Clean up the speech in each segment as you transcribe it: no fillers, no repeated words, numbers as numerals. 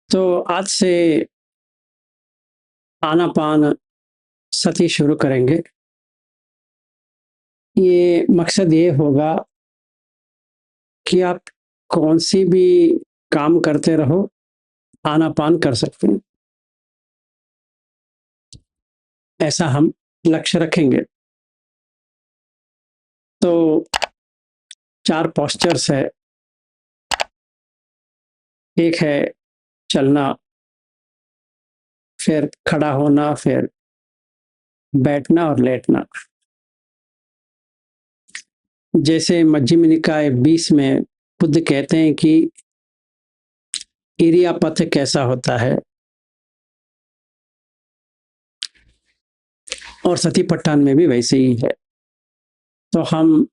तो आज से आनापान सती शुरू करेंगे। ये मकसद ये होगा कि आप कौन-सी भी काम करते रहो, आनापान कर सकते हैं। ऐसा हम लक्ष्य रखेंगे। तो 4 पोस्चर्स है। एक है चलना, फिर खड़ा होना, फिर बैठना और लेटना। जैसे मध्यम निकाय 20 में बुद्ध कहते हैं कि इरियापथ कैसा होता है और सतिपट्ठन में भी वैसे ही है। तो हम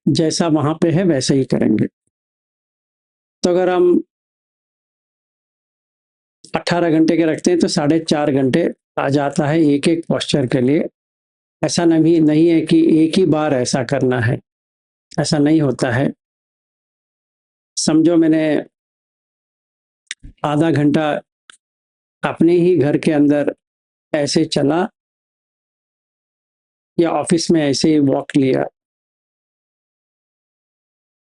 जैसा वहाँ पे है वैसे ही करेंगे। तो अगर हम 18 घंटे के रखते हैं तो 4.5 घंटे आ जाता है एक-एक पोस्चर के लिए। ऐसा नहीं है कि एक ही बार ऐसा करना है, ऐसा नहीं होता है। समझो मैंने आधा घंटा अपने ही घर के अंदर ऐसे चला या ऑफिस में ऐसे ही वॉक लिया,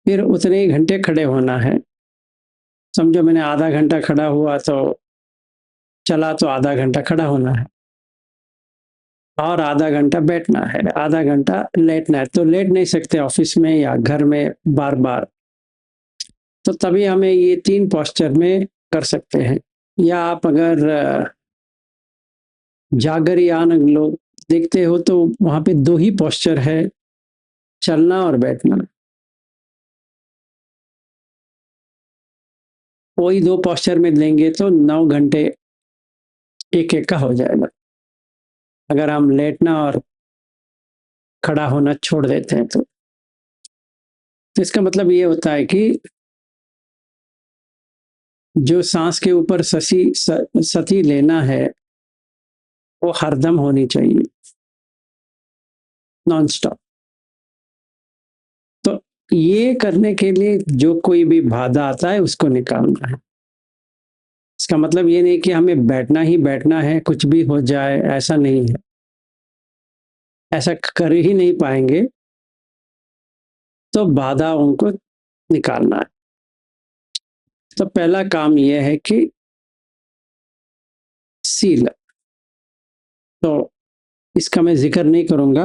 फिर उतने ही घंटे खड़े होना है। समझो मैंने आधा घंटा खड़ा हुआ तो चला तो आधा घंटा खड़ा होना है और आधा घंटा बैठना है, आधा घंटा लेटना है। तो लेट नहीं सकते ऑफिस में या घर में बार-बार। तो तभी हमें ये 3 पोस्चर में कर सकते हैं। या आप अगर जागरयान लोग देखते हो तो वहाँ पे 2 ही पोस्चर है, चलना और बैठना। वही 2 पोस्चर में लेंगे तो 9 घंटे एक-एक का हो जाएगा। अगर हम लेटना और खड़ा होना छोड़ देते हैं तो। तो इसका मतलब ये होता है कि जो साँस के ऊपर सती लेना है, वो हरदम होनी चाहिए, नॉन स्टॉप। तो ये करने के लिए जो कोई भी बाधा आता है उसको निकालना है। इसका मतलब ये नहीं कि हमें बैठना ही बैठना है, कुछ भी हो जाए, ऐसा नहीं है। ऐसा कर ही नहीं पाएँगे, तो बाधाओं को निकालना है। तो पहला काम ये है कि सील, तो इसका मैं ज़िक्र नहीं करूँगा।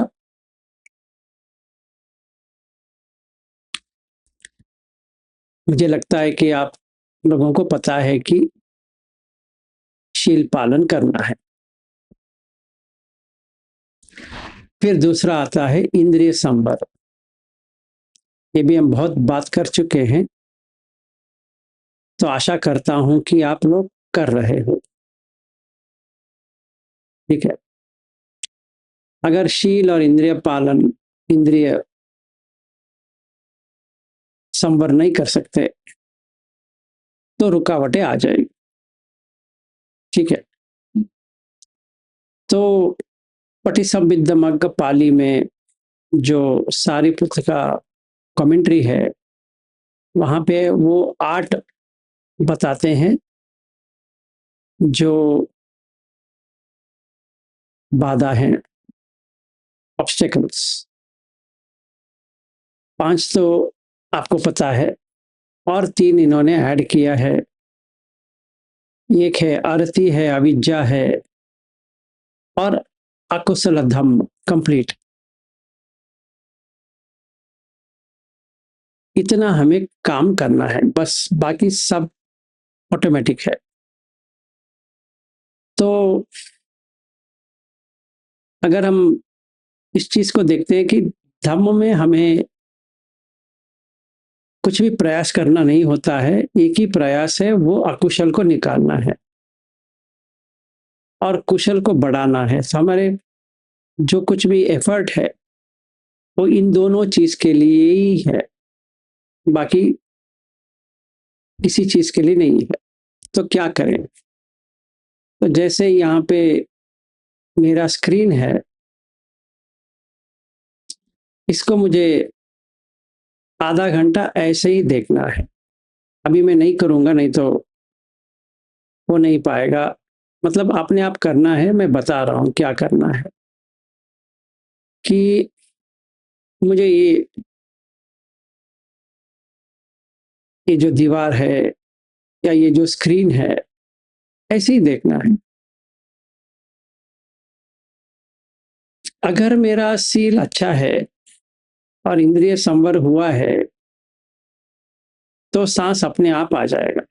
मुझे लगता है कि आप लोगों को पता है कि शील पालन करना है। फिर दूसरा आता है इंद्रिय संवर। ये भी हम बहुत बात कर चुके हैं, तो आशा करता हूं कि आप लोग कर रहे हो। ठीक है। अगर शील और इंद्रिय संवर नहीं कर सकते तो रुकावटें आ जाएगी। ठीक है। तो पटिसंभिद्दमग्ग पाली में जो सारीपुत्र का कमेंट्री है, वहां पे वो 8 बताते हैं जो बाधा हैं, ऑब्स्टेकल्स। 5 तो आपको पता है और 3 इन्होंने ऐड किया है। एक है आरती है, अविद्या है और अकुशल धम्म कंप्लीट। इतना हमें काम करना है, बस बाकी सब ऑटोमेटिक है। तो अगर हम इस चीज को देखते हैं कि धम्म में हमें कुछ भी प्रयास करना नहीं होता है, एक ही प्रयास है, वो अकुशल को निकालना है और कुशल को बढ़ाना है। तो हमारे जो कुछ भी एफर्ट है वो इन दोनों चीज के लिए ही है, बाकी किसी चीज के लिए नहीं है। तो क्या करें? तो जैसे यहाँ पे मेरा स्क्रीन है, इसको मुझे आधा घंटा ऐसे ही देखना है। अभी मैं नहीं करूंगा, नहीं तो हो नहीं पाएगा। मतलब अपने आप करना है, मैं बता रहा हूँ क्या करना है। कि मुझे ये जो दीवार है या ये जो स्क्रीन है, ऐसे ही देखना है। अगर मेरा सील अच्छा है और इंद्रिय संवर हुआ है, तो सांस अपने आप आ जाएगा।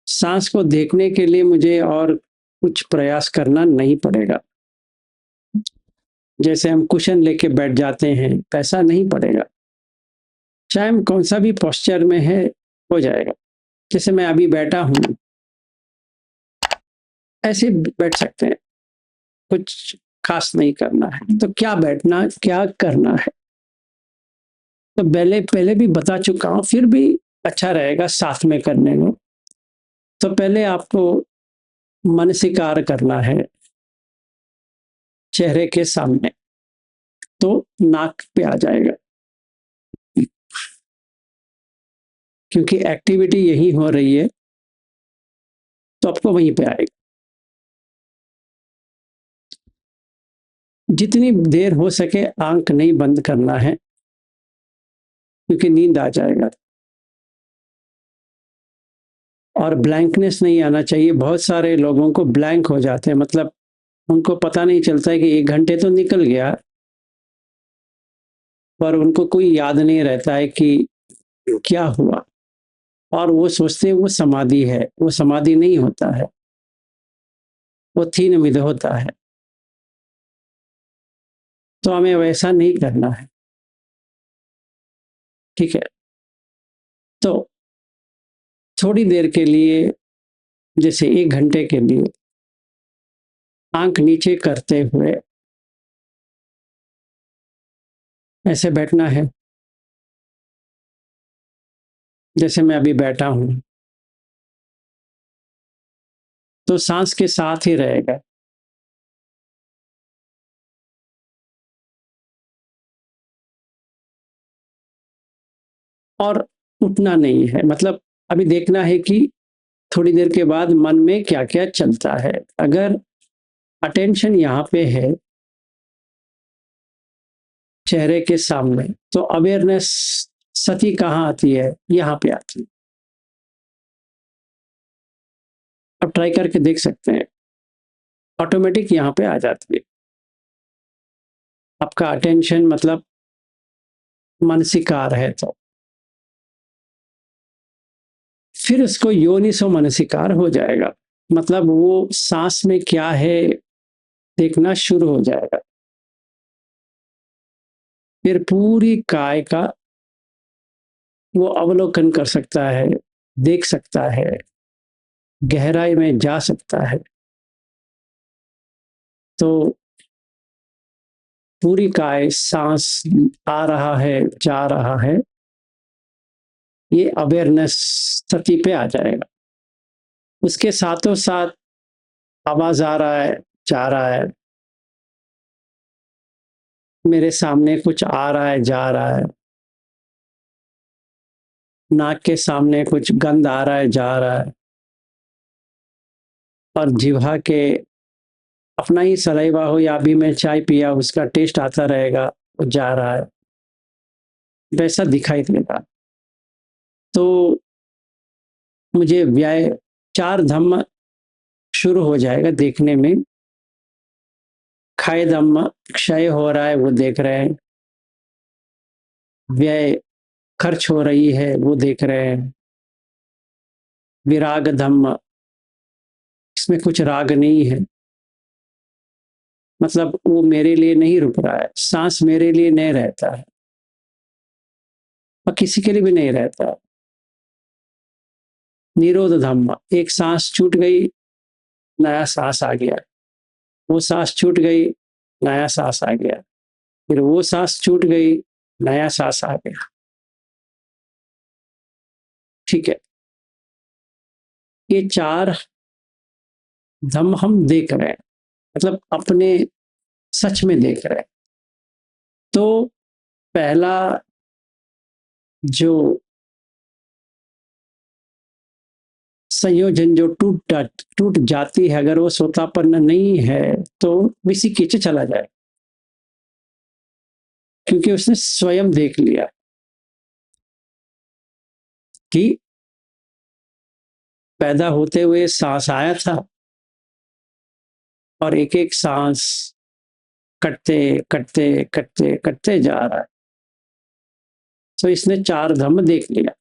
सांस को देखने के लिए मुझे और कुछ प्रयास करना नहीं पड़ेगा। जैसे हम कुशन लेके बैठ जाते हैं, वैसा नहीं पड़ेगा। चाहे हम कौन सा भी पोस्चर में है, हो जाएगा। जैसे मैं अभी बैठा हूं, ऐसे बैठ सकते हैं, कुछ खास नहीं करना है। तो क्या बैठना, क्या करना है, तो पहले पहले भी बता चुका हूं, फिर भी अच्छा रहेगा साथ में करने में। तो पहले आपको मनसीकार करना है चेहरे के सामने, तो नाक पे आ जाएगा, क्योंकि एक्टिविटी यही हो रही है, तो आपको वहीं पे आएगा। जितनी देर हो सके आंख नहीं बंद करना है, क्योंकि नींद आ जाएगा। और ब्लैंकनेस नहीं आना चाहिए। बहुत सारे लोगों को ब्लैंक हो जाते हैं, मतलब उनको पता नहीं चलता है कि 1 घंटे तो निकल गया, पर उनको कोई याद नहीं रहता है कि क्या हुआ। और वो सोचते हैं वो समाधि है, वो समाधि नहीं होता है, वो थीन मिद होता है। तो हमें वैसा नहीं करना है, ठीक है। तो थोड़ी देर के लिए, जैसे 1 घंटे के लिए, आंख नीचे करते हुए ऐसे बैठना है, जैसे मैं अभी बैठा हूं। तो सांस के साथ ही रहेगा। और उठना नहीं है, मतलब अभी देखना है कि थोड़ी देर के बाद मन में क्या क्या चलता है। अगर अटेंशन यहाँ पे है चेहरे के सामने, तो अवेयरनेस सती कहाँ आती है, यहाँ पे आती है। अब ट्राई करके देख सकते हैं, ऑटोमेटिक यहाँ पे आ जाती है। आपका अटेंशन मतलब मानसिकार है, तो फिर उसको योनिसो मनसिकार हो जाएगा। मतलब वो सांस में क्या है देखना शुरू हो जाएगा। फिर पूरी काय का वो अवलोकन कर सकता है, देख सकता है, गहराई में जा सकता है। तो पूरी काय, सांस आ रहा है, जा रहा है, ये अवेयरनेस सती पे आ जाएगा। उसके साथों साथ आवाज आ रहा है, जा रहा है, मेरे सामने कुछ आ रहा है, जा रहा है, नाक के सामने कुछ गंध आ रहा है, जा रहा है, और जिह्वा के अपना ही सलाइवा हो या अभी मैं चाय पिया उसका टेस्ट आता रहेगा, वो जा रहा है, वैसा दिखाई देगा। तो मुझे व्यय, चार धम्म शुरू हो जाएगा देखने में। क्षय धम्म, क्षय हो रहा है वो देख रहे हैं, व्यय खर्च हो रही है वो देख रहे हैं, विराग धम्म, इसमें कुछ राग नहीं है, मतलब वो मेरे लिए नहीं रुक रहा है, सांस मेरे लिए नहीं रहता है और किसी के लिए भी नहीं रहता है। निरोध धम्म, एक सांस छूट गई, नया सांस आ गया, वो सांस छूट गई, नया सांस आ गया, फिर वो सांस छूट गई, नया सांस आ गया, ठीक है। ये चार धम्म हम देख रहे हैं, मतलब अपने सच में देख रहे हैं। तो पहला जो संयोजन जो टूट जाती है, अगर वो सोतापन्न नहीं है तो विसिकिच चला जाए, क्योंकि उसने स्वयं देख लिया कि पैदा होते हुए सांस आया था और एक एक सांस कटते कटते कटते कटते जा रहा है। तो इसने चार धाम देख लिया।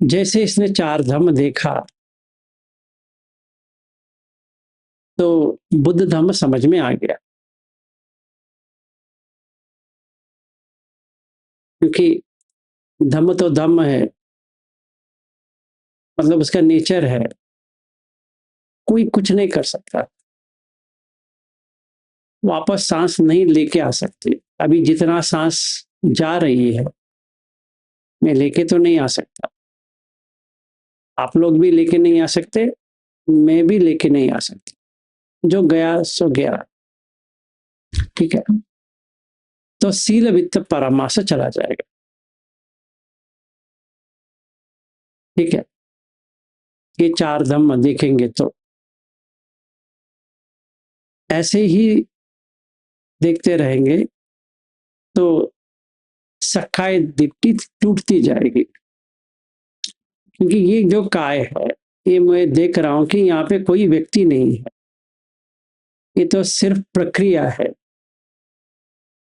जैसे इसने चार धाम देखा तो बुद्ध धम्म समझ में आ गया, क्योंकि धम्म तो धम्म है, मतलब उसका नेचर है, कोई कुछ नहीं कर सकता, वापस सांस नहीं लेके आ सकते। अभी जितना सांस जा रही है मैं लेके तो नहीं आ सकता, आप लोग भी लेके नहीं आ सकते, मैं भी लेके नहीं आ सकती। जो गया सो गया, ठीक है। तो सील वित्त परामास चला जाएगा, ठीक है। ये चार धम्म देखेंगे तो ऐसे ही देखते रहेंगे तो सखाए दीप्ति टूटती जाएगी, क्योंकि ये जो काय है, ये मैं देख रहा हूं कि यहाँ पे कोई व्यक्ति नहीं है, ये तो सिर्फ प्रक्रिया है।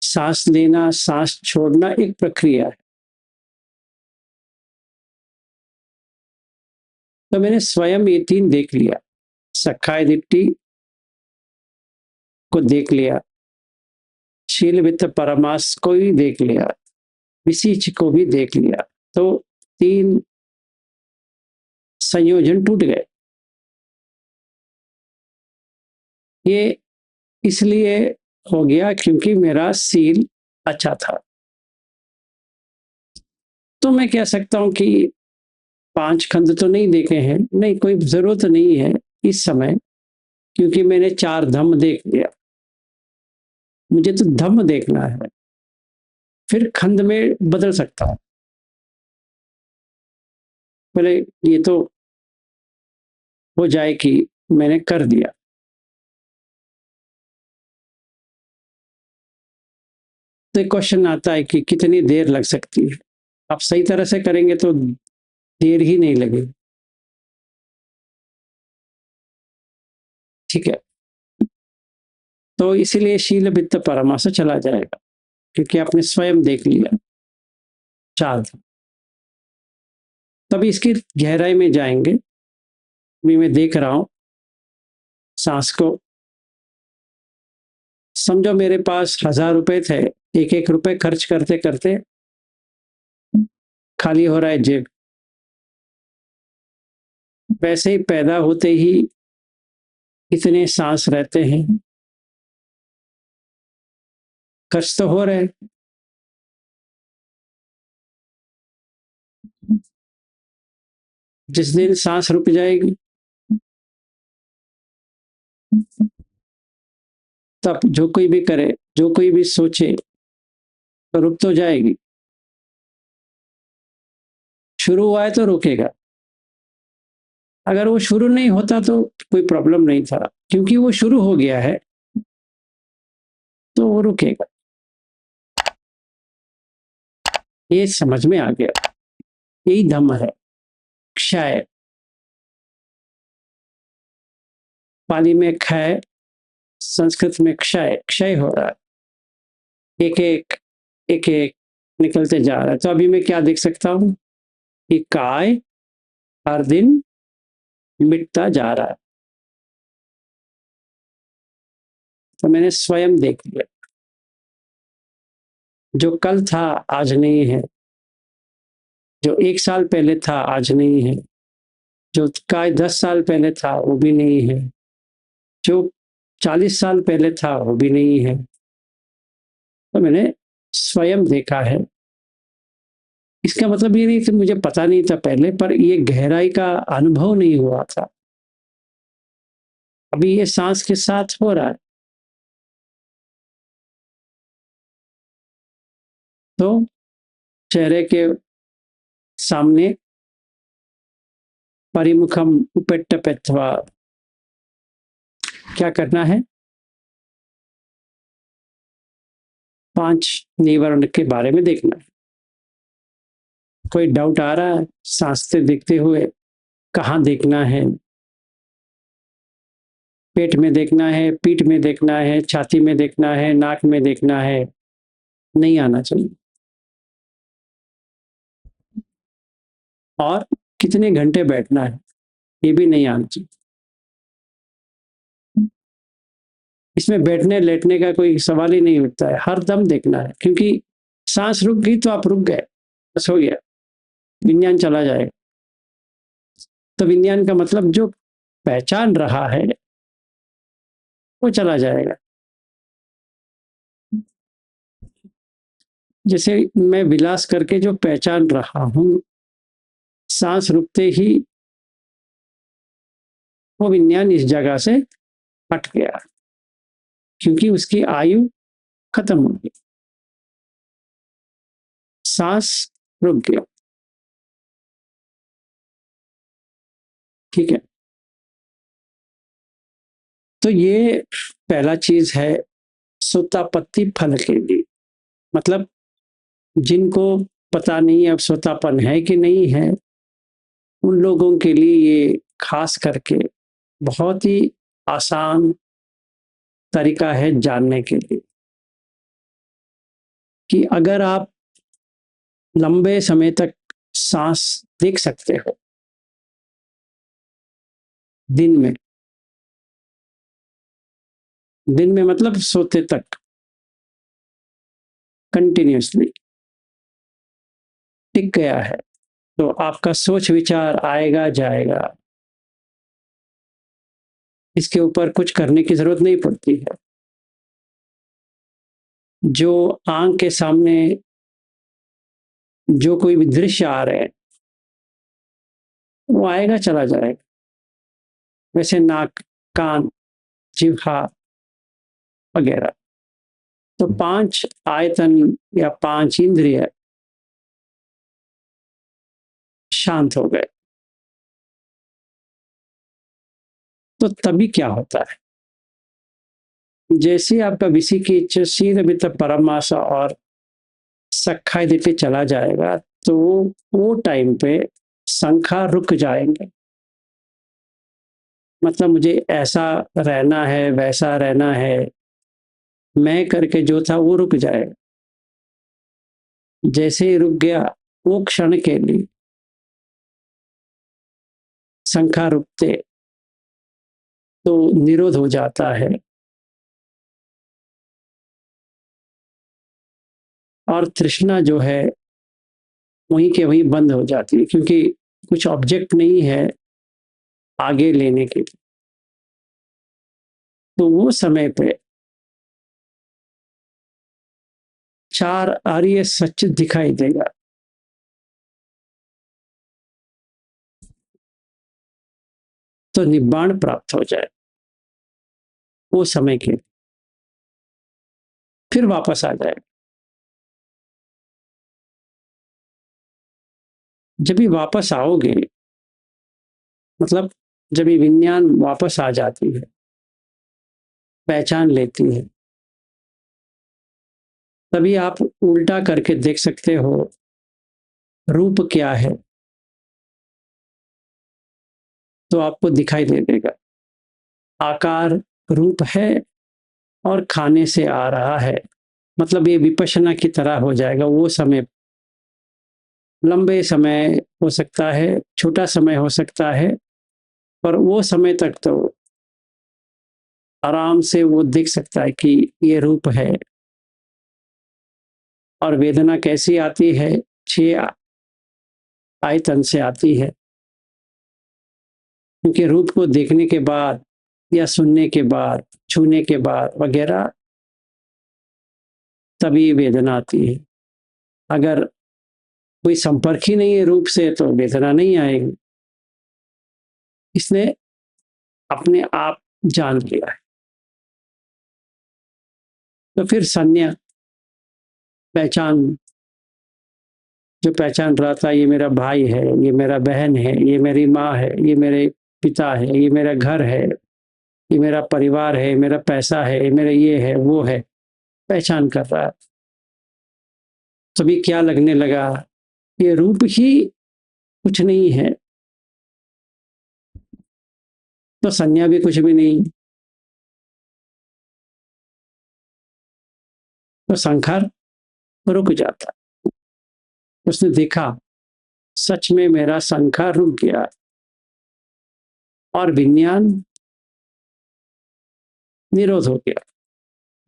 सांस लेना सांस छोड़ना एक प्रक्रिया है। तो मैंने स्वयं ये तीन देख लिया, सखाए दीप्ति को देख लिया, शील वित्त परमास को भी देख लिया, विसीच को भी देख लिया। तो तीन संयोजन टूट गए। ये इसलिए हो गया क्योंकि मेरा सील अच्छा था। तो मैं कह सकता हूं कि पांच खंड तो नहीं देखे हैं, नहीं कोई जरूरत नहीं है इस समय, क्योंकि मैंने चार धम्म देख लिया। मुझे तो धम्म देखना है, फिर खंड में बदल सकता हूं। पहले ये तो हो जाए कि मैंने कर दिया। तो एक क्वेश्चन आता है कि कितनी देर लग सकती है। आप सही तरह से करेंगे तो देर ही नहीं लगेगी, ठीक है। तो इसीलिए शील वित्त परामर्श चला जाएगा, क्योंकि आपने स्वयं देख लिया चार। तभी इसकी गहराई में जाएंगे। अभी मैं देख रहा हूं सांस को। समझो मेरे पास 1,000 रुपए थे, एक एक रुपए खर्च करते करते खाली हो रहा है जेब। वैसे ही पैदा होते ही इतने सांस रहते हैं, खर्च तो हो रहे। जिस दिन सांस रुक जाएगी तब जो कोई भी करे, जो कोई भी सोचे, तो रुक तो जाएगी। शुरू हुआ है तो रुकेगा, अगर वो शुरू नहीं होता तो कोई प्रॉब्लम नहीं था, क्योंकि वो शुरू हो गया है तो वो रुकेगा। ये समझ में आ गया, यही धम्म है। क्षय, पाली में क्षय, संस्कृत में क्षय, क्षय हो रहा है, एक एक एक निकलते जा रहा है। तो अभी मैं क्या देख सकता हूं कि काय हर दिन मिटता जा रहा है। तो मैंने स्वयं देख लिया, जो कल था आज नहीं है, जो 1 साल पहले था आज नहीं है, जो काय 10 साल पहले था वो भी नहीं है, जो 40 साल पहले था वो भी नहीं है। तो मैंने स्वयं देखा है। इसका मतलब ये नहीं कि मुझे पता नहीं था पहले, पर ये गहराई का अनुभव नहीं हुआ था। अभी ये सांस के साथ हो रहा है। तो चेहरे के सामने परिमुखम उपेट्टपेत्वा, क्या करना है? 5 निवर्ण के बारे में देखना है। कोई डाउट आ रहा है सांस से देखते हुए? कहाँ देखना है? पेट में देखना है, पीठ में देखना है, छाती में देखना है, नाक में देखना है? नहीं आना चाहिए। और कितने घंटे बैठना है, ये भी नहीं आना चाहिए। इसमें बैठने लेटने का कोई सवाल ही नहीं उठता है, हर दम देखना है, क्योंकि सांस रुक गई तो आप रुक गए, बस हो गया, विज्ञान चला जाएगा। तो विज्ञान का मतलब जो पहचान रहा है वो चला जाएगा। जैसे मैं विलास करके जो पहचान रहा हूं, सांस रुकते ही वो विज्ञान इस जगह से हट गया, क्योंकि उसकी आयु खत्म हो गई, सांस रुक गया। ठीक है, तो ये पहला चीज है सोतापत्ति फल के लिए। मतलब जिनको पता नहीं अब सोतापन है कि नहीं है, उन लोगों के लिए ये खास करके बहुत ही आसान तरीका है जानने के लिए कि अगर आप लंबे समय तक सांस देख सकते हो दिन में मतलब सोते तक कंटिन्यूसली टिक गया है, तो आपका सोच विचार आएगा जाएगा, इसके ऊपर कुछ करने की जरूरत नहीं पड़ती है। जो आंख के सामने जो कोई भी दृश्य आ रहे हैं वो आएगा चला जाएगा। वैसे नाक, कान, जिह्वा वगैरह, तो 5 आयतन या 5 इंद्रिय शांत हो गए। तो तभी क्या होता है, जैसे आपका विसिकी शीघ्र परमाशा और सखाई देते चला जाएगा, तो वो टाइम पे संख्या रुक जाएंगे। मतलब मुझे ऐसा रहना है, वैसा रहना है, मैं करके जो था वो रुक जाएगा। जैसे ही रुक गया, वो क्षण के लिए संख्या रुकते तो निरोध हो जाता है और तृष्णा जो है वहीं के वहीं बंद हो जाती है, क्योंकि कुछ ऑब्जेक्ट नहीं है आगे लेने के लिए। तो वो समय पे 4 आर्य सत्य दिखाई देगा। तो निब्बाण प्राप्त हो जाए वो समय के, फिर वापस आ जाए। जब भी वापस आओगे, मतलब जब ये विज्ञान वापस आ जाती है, पहचान लेती है, तभी आप उल्टा करके देख सकते हो रूप क्या है, तो आपको दिखाई दे देगा आकार रूप है और खाने से आ रहा है। मतलब ये विपश्यना की तरह हो जाएगा। वो समय लंबे समय हो सकता है, छोटा समय हो सकता है, पर वो समय तक तो आराम से वो देख सकता है कि ये रूप है। और वेदना कैसी आती है? 6 आयतन से आती है, क्योंकि रूप को देखने के बाद या सुनने के बाद, छूने के बाद वगैरह, तभी वेदना आती है। अगर कोई संपर्क ही नहीं है रूप से, तो वेदना नहीं आएगी। इसने अपने आप जान लिया है। तो फिर संज्ञा, पहचान जो पहचान रहा था ये मेरा भाई है, ये मेरा बहन है, ये मेरी माँ है, ये मेरे पिता है, ये मेरा घर है, ये मेरा परिवार है, मेरा पैसा है, ये मेरा ये है, वो है, पहचान कर रहा है। तभी क्या लगने लगा, ये रूप ही कुछ नहीं है, तो संज्ञा भी कुछ भी नहीं, तो संखार रुक जाता। उसने देखा सच में मेरा संखार रुक गया और विज्ञान निरोध हो गया,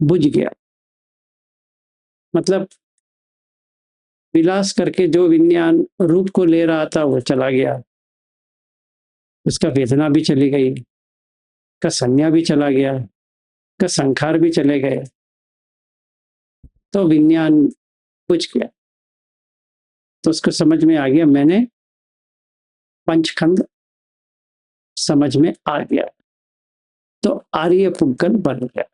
बुझ गया। मतलब विलास करके जो विज्ञान रूप को ले रहा था वो चला गया, उसका वेदना भी चली गई, का संज्ञा भी चला गया, का संखार भी चले गए, तो विज्ञान बुझ गया। तो उसको समझ में आ गया, मैंने पंचखंड समझ में आ गया, तो आर्य पुग्गल बन गया।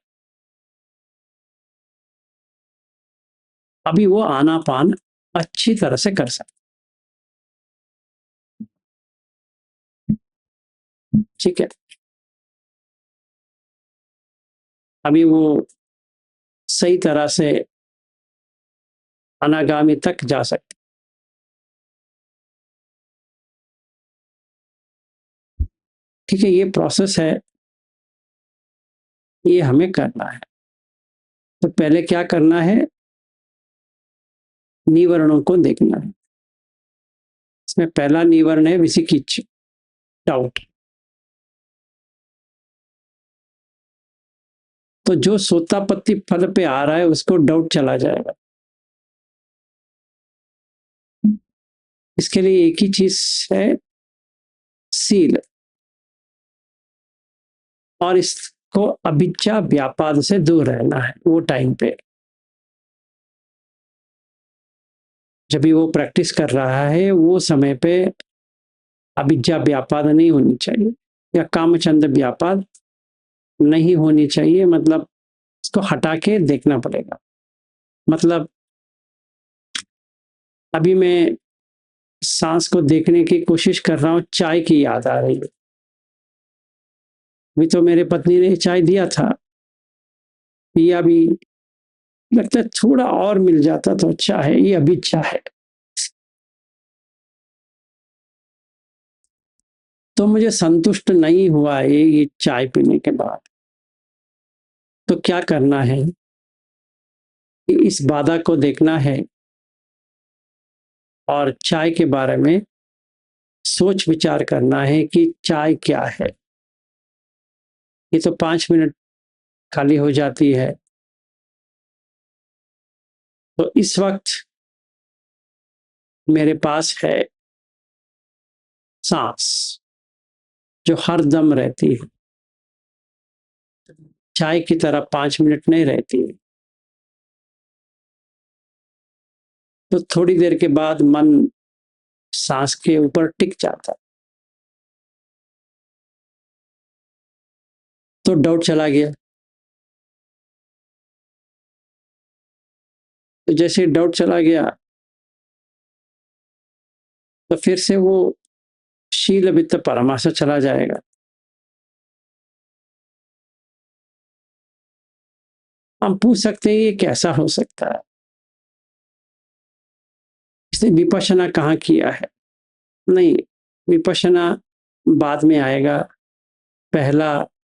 अभी वो आनापान अच्छी तरह से कर सकता। ठीक है, अभी वो सही तरह से अनागामी तक जा सकते। ठीक है, ये प्रोसेस है, ये हमें करना है। तो पहले क्या करना है, निवरणों को देखना है। इसमें पहला निवरण है विसिकिच, डाउट। तो जो सोतापत्ति फल पे आ रहा है उसको डाउट चला जाएगा। इसके लिए एक ही चीज है, सील, और इसको अभिज्ञा व्यापाद से दूर रहना है। वो टाइम पे जब भी वो प्रैक्टिस कर रहा है वो समय पे अभिज्ञा व्यापाद नहीं होनी चाहिए, या कामचंद व्यापाद नहीं होनी चाहिए। मतलब इसको हटा के देखना पड़ेगा। मतलब अभी मैं सांस को देखने की कोशिश कर रहा हूँ, चाय की याद आ रही है। अभी तो मेरे पत्नी ने चाय दिया था, पिया भी, लगता है थोड़ा और मिल जाता तो अच्छा है, ये अभी अच्छा है। तो मुझे संतुष्ट नहीं हुआ है ये चाय पीने के बाद। तो क्या करना है, इस बाधा को देखना है और चाय के बारे में सोच विचार करना है कि चाय क्या है। ये तो 5 मिनट खाली हो जाती है। तो इस वक्त मेरे पास है सांस, जो हर दम रहती है, चाय की तरह 5 मिनट नहीं रहती है। तो थोड़ी देर के बाद मन सांस के ऊपर टिक जाता है, तो डाउट चला गया। तो जैसे डाउट चला गया तो फिर से वो शील वित्त परामर्श चला जाएगा। हम पूछ सकते हैं ये कैसा हो सकता है, इसने विपश्यना कहाँ किया है। नहीं, विपश्यना बाद में आएगा, पहला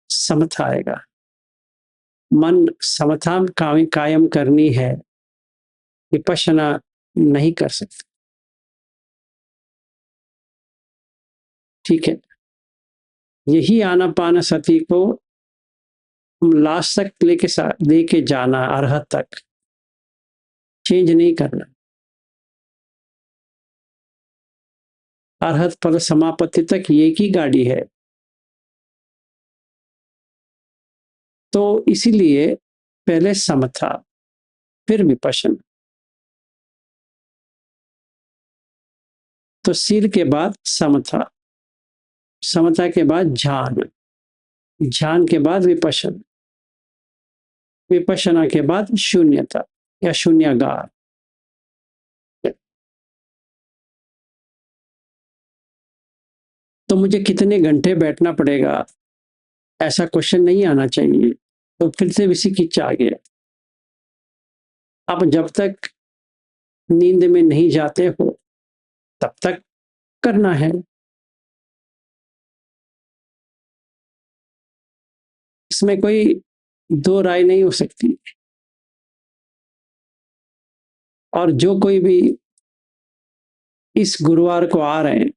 समथा आएगा। मन समता कायम करनी है, विपश्यना नहीं कर सकते। ठीक है, यही आनापान सती को लास्ट तक लेके जाना, अर्हत तक चेंज नहीं करना। अर्हत पद समापत्ति तक एक ही गाड़ी है। तो इसीलिए पहले समथा, फिर विपश्यना। तो सील के बाद समथा, समता के बाद ध्यान, ध्यान के बाद विपश्यना, विपश्यना के बाद शून्यता या शून्यागार। तो मुझे कितने घंटे बैठना पड़ेगा, ऐसा क्वेश्चन नहीं आना चाहिए। तो फिर से इसी खींच आ गया। आप जब तक नींद में नहीं जाते हो तब तक करना है। इसमें कोई दो राय नहीं हो सकती। और जो कोई भी इस गुरुवार को आ रहे हैं,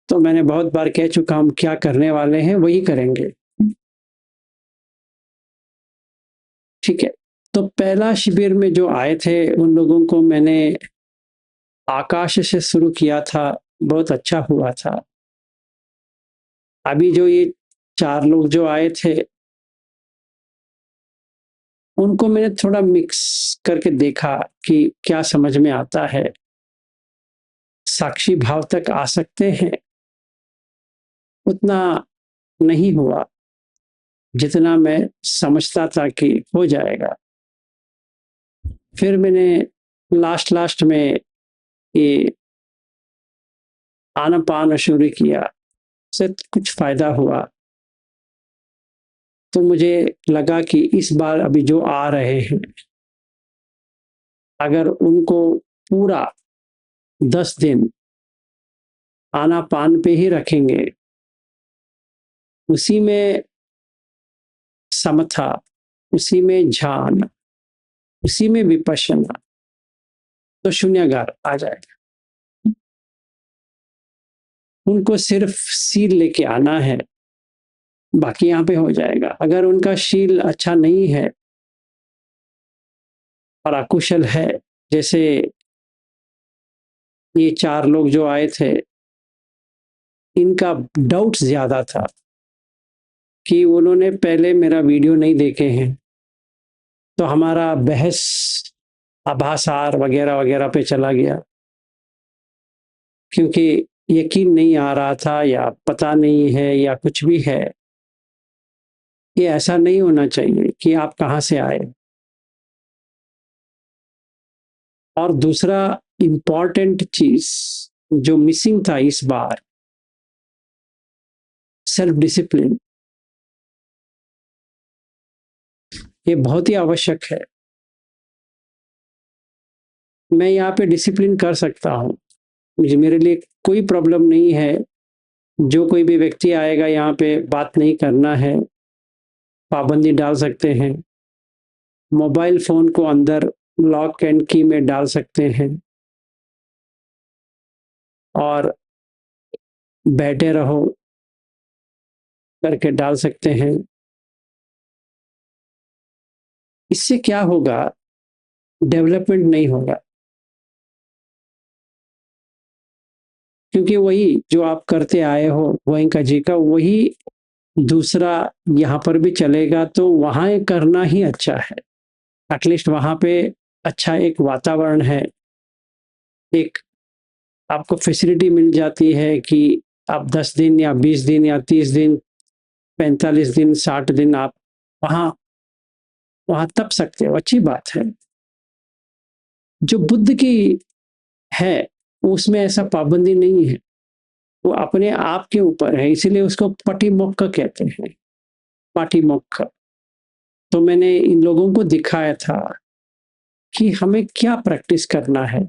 तो मैंने बहुत बार कह चुका, हम क्या करने वाले हैं वही करेंगे। ठीक है। तो पहला शिविर में जो आए थे उन लोगों को मैंने आकाश से शुरू किया था, बहुत अच्छा हुआ था। अभी जो ये 4 लोग जो आए थे, उनको मैंने थोड़ा मिक्स करके देखा कि क्या समझ में आता है। साक्षी भाव तक आ सकते हैं, उतना नहीं हुआ जितना मैं समझता था कि हो जाएगा। फिर मैंने लास्ट में ये आनापान शुरू किया, से कुछ फायदा हुआ। तो मुझे लगा कि इस बार अभी जो आ रहे हैं, अगर उनको पूरा 10 दिन आनापान पे ही रखेंगे, उसी में समथा, उसी में ध्यान, उसी में विपश्यना, तो शून्यागार आ जाएगा। उनको सिर्फ सील लेके आना है, बाकी यहाँ पे हो जाएगा। अगर उनका शील अच्छा नहीं है और अकुशल है, जैसे ये 4 लोग जो आए थे, इनका डाउट ज्यादा था कि उन्होंने पहले मेरा वीडियो नहीं देखे हैं, तो हमारा बहस आभासार वगैरह वगैरह पे चला गया, क्योंकि यकीन नहीं आ रहा था या पता नहीं है या कुछ भी है। ये ऐसा नहीं होना चाहिए कि आप कहाँ से आए। और दूसरा इम्पॉर्टेंट चीज जो मिसिंग था इस बार, सेल्फ डिसिप्लिन। ये बहुत ही आवश्यक है। मैं यहाँ पे डिसिप्लिन कर सकता हूँ, मेरे लिए कोई प्रॉब्लम नहीं है। जो कोई भी व्यक्ति आएगा यहाँ पे बात नहीं करना है, पाबंदी डाल सकते हैं। मोबाइल फोन को अंदर लॉक एंड की में डाल सकते हैं और बैठे रहो करके डाल सकते हैं। इससे क्या होगा, डेवलपमेंट नहीं होगा, क्योंकि वही जो आप करते आए हो वही का जी का वही दूसरा यहाँ पर भी चलेगा, तो वहां करना ही अच्छा है। एटलीस्ट वहां पे अच्छा एक वातावरण है, एक आपको फैसिलिटी मिल जाती है कि आप 10 दिन या 20 दिन या 30 दिन 45 दिन 60 दिन आप वहां वहां तप सकते हो। अच्छी बात है। जो बुद्ध की है उसमें ऐसा पाबंदी नहीं है, वो अपने आप के ऊपर है, इसीलिए उसको पटिमोक्ष कहते हैं, पाटिमोक्ष। तो मैंने इन लोगों को दिखाया था कि हमें क्या प्रैक्टिस करना है,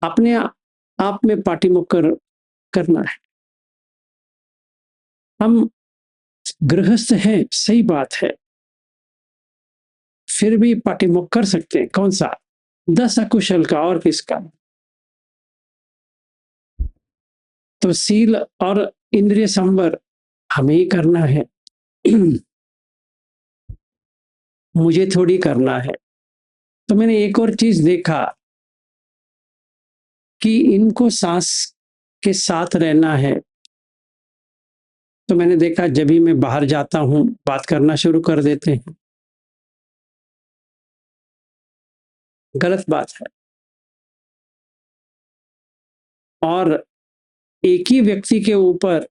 अपने आप में पाटिमोक्ष करना है। हम गृहस्थ हैं, सही बात है, फिर भी पाटिमोक्ष कर सकते हैं। कौन सा? 10 अकुशल का, और किसका? तो सील और इंद्रिय संवर हमें ही करना है। मुझे थोड़ी करना है। तो मैंने एक और चीज देखा कि इनको सांस के साथ रहना है। तो मैंने देखा जब भी मैं बाहर जाता हूं बात करना शुरू कर देते हैं। गलत बात है। और एक ही व्यक्ति के ऊपर,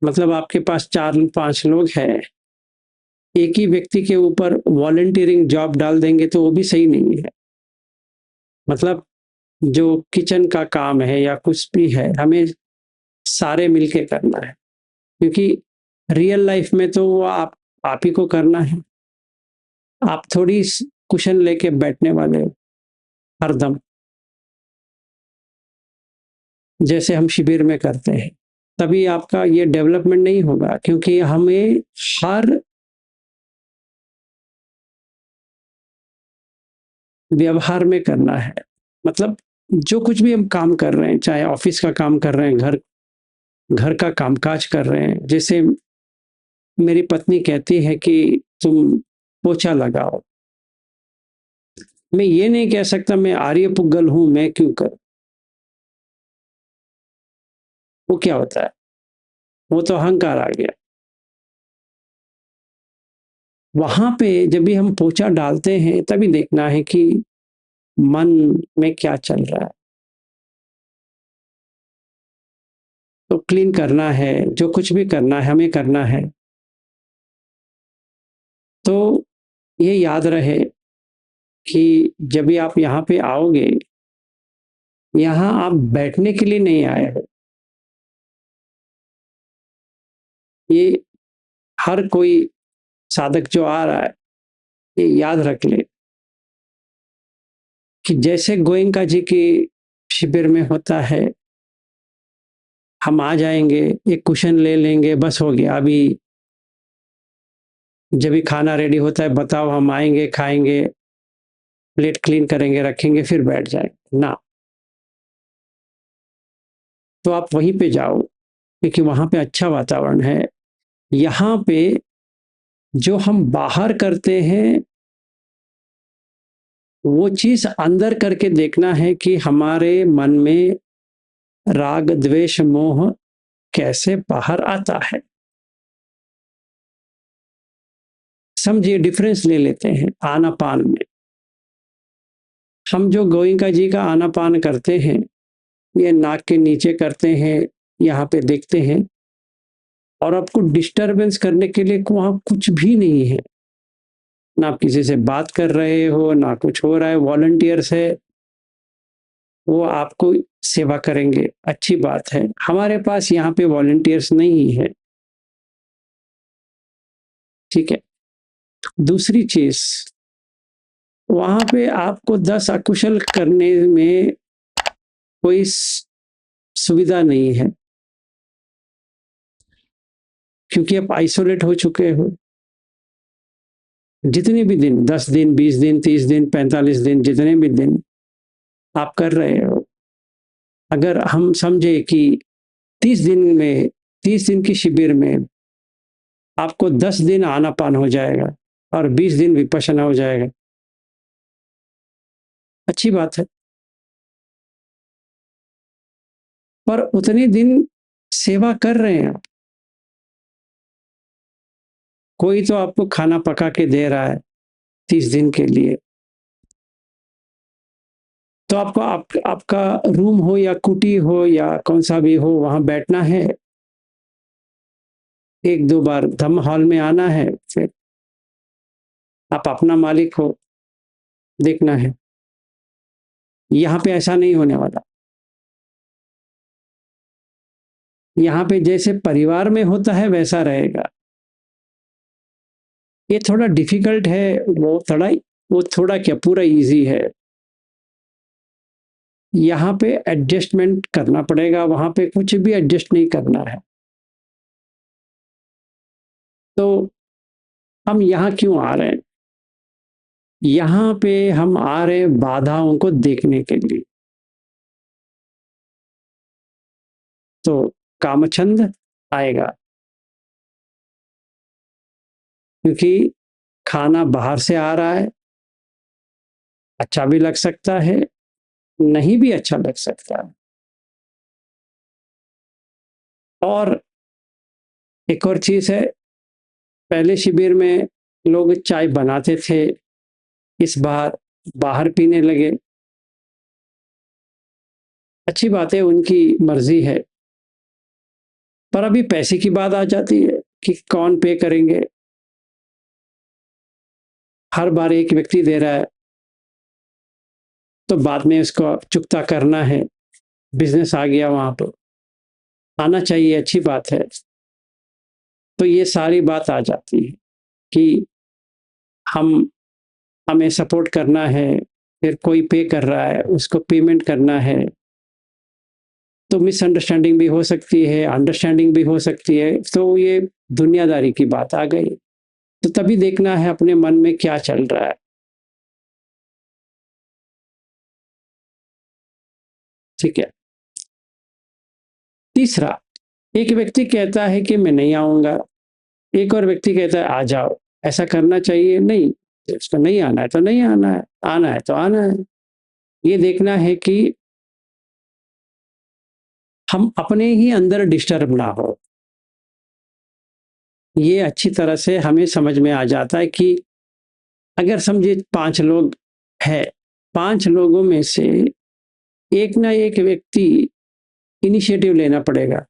मतलब आपके पास 4-5 लोग हैं, एक ही व्यक्ति के ऊपर वॉलंटियरिंग जॉब डाल देंगे तो वो भी सही नहीं है। मतलब जो किचन का काम है या कुछ भी है, हमें सारे मिलके करना है, क्योंकि रियल लाइफ में तो वो आप ही को करना है। आप थोड़ी कुशन लेके बैठने वाले हो हरदम, जैसे हम शिविर में करते हैं। तभी आपका ये डेवलपमेंट नहीं होगा, क्योंकि हमें हर व्यवहार में करना है। मतलब जो कुछ भी हम काम कर रहे हैं, चाहे ऑफिस का काम कर रहे हैं, घर घर का कामकाज कर रहे हैं। जैसे मेरी पत्नी कहती है कि तुम पोछा लगाओ, मैं ये नहीं कह सकता मैं आर्य पुगल हूं, मैं क्यों करूं। वो क्या होता है, वो तो अहंकार आ गया। वहां पे जब भी हम पोछा डालते हैं, तभी देखना है कि मन में क्या चल रहा है। तो क्लीन करना है, जो कुछ भी करना है हमें करना है। तो ये याद रहे कि जब भी आप यहाँ पे आओगे, यहाँ आप बैठने के लिए नहीं आए हो। ये हर कोई साधक जो आ रहा है, ये याद रख ले कि जैसे गोयंका जी की शिविर में होता है, हम आ जाएंगे, एक कुशन ले लेंगे, बस हो गया। अभी जब भी खाना रेडी होता है, बताओ, हम आएंगे, खाएंगे, प्लेट क्लीन करेंगे, रखेंगे, फिर बैठ जाएंगे ना। तो आप वहीं पे जाओ, क्योंकि वहां पे अच्छा वातावरण है। यहाँ पे जो हम बाहर करते हैं, वो चीज अंदर करके देखना है कि हमारे मन में राग द्वेष मोह कैसे बाहर आता है। समझिए, डिफरेंस ले लेते हैं आनापान में। हम जो गोयंका जी का आनापान करते हैं, ये नाक के नीचे करते हैं, यहाँ पे देखते हैं, और आपको डिस्टरबेंस करने के लिए वहां कुछ भी नहीं है। ना आप किसी से बात कर रहे हो, ना कुछ हो रहा है। वॉलंटियर्स है, वो आपको सेवा करेंगे, अच्छी बात है। हमारे पास यहाँ पे वॉलंटियर्स नहीं है, ठीक है। दूसरी चीज, वहां पे आपको 10 अकुशल करने में कोई सुविधा नहीं है, क्योंकि आप आइसोलेट हो चुके हो। जितने भी दिन, 10 दिन, 20 दिन, 30 दिन, 45 दिन, जितने भी दिन आप कर रहे हो, अगर हम समझे कि 30 दिन में, 30 दिन की शिविर में आपको 10 दिन आनापान हो जाएगा और 20 दिन विपश्यना हो जाएगा, अच्छी बात है। पर उतने दिन सेवा कर रहे हैं आप, कोई तो आपको खाना पका के दे रहा है 30 दिन के लिए। तो आपका रूम हो या कुटी हो या कौन सा भी हो, वहां बैठना है, एक दो बार धम्म हॉल में आना है, फिर आप अपना मालिक हो, देखना है। यहाँ पे ऐसा नहीं होने वाला। यहाँ पे जैसे परिवार में होता है वैसा रहेगा। ये थोड़ा डिफिकल्ट है, वो थोड़ा क्या, पूरा इजी है। यहाँ पे एडजस्टमेंट करना पड़ेगा, वहां पे कुछ भी एडजस्ट नहीं करना है। तो हम यहाँ क्यों आ रहे हैं? यहाँ पे हम आ रहे हैं बाधाओं को देखने के लिए। तो कामछंद आएगा, क्योंकि खाना बाहर से आ रहा है, अच्छा भी लग सकता है, नहीं भी अच्छा लग सकता है। और एक और चीज है, पहले शिविर में लोग चाय बनाते थे, इस बार बाहर पीने लगे। अच्छी बात है, उनकी मर्जी है। पर अभी पैसे की बात आ जाती है कि कौन पे करेंगे। हर बार एक व्यक्ति दे रहा है, तो बाद में उसको चुकता करना है, बिजनेस आ गया वहाँ पर, आना चाहिए, अच्छी बात है। तो ये सारी बात आ जाती है कि हम हमें सपोर्ट करना है, फिर कोई पे कर रहा है, उसको पेमेंट करना है, तो मिसअंडरस्टैंडिंग भी हो सकती है, अंडरस्टैंडिंग भी हो सकती है, तो ये दुनियादारी की बात आ गई। तो तभी देखना है अपने मन में क्या चल रहा है। ठीक है। तीसरा, एक व्यक्ति कहता है कि मैं नहीं आऊंगा, एक और व्यक्ति कहता है आ जाओ। ऐसा करना चाहिए? नहीं। उसको नहीं आना है तो नहीं आना है, आना है तो आना है। ये देखना है कि हम अपने ही अंदर डिस्टर्ब ना हो। ये अच्छी तरह से हमें समझ में आ जाता है कि अगर समझिए 5 लोग हैं, 5 लोगों में से एक ना एक व्यक्ति इनिशिएटिव लेना पड़ेगा,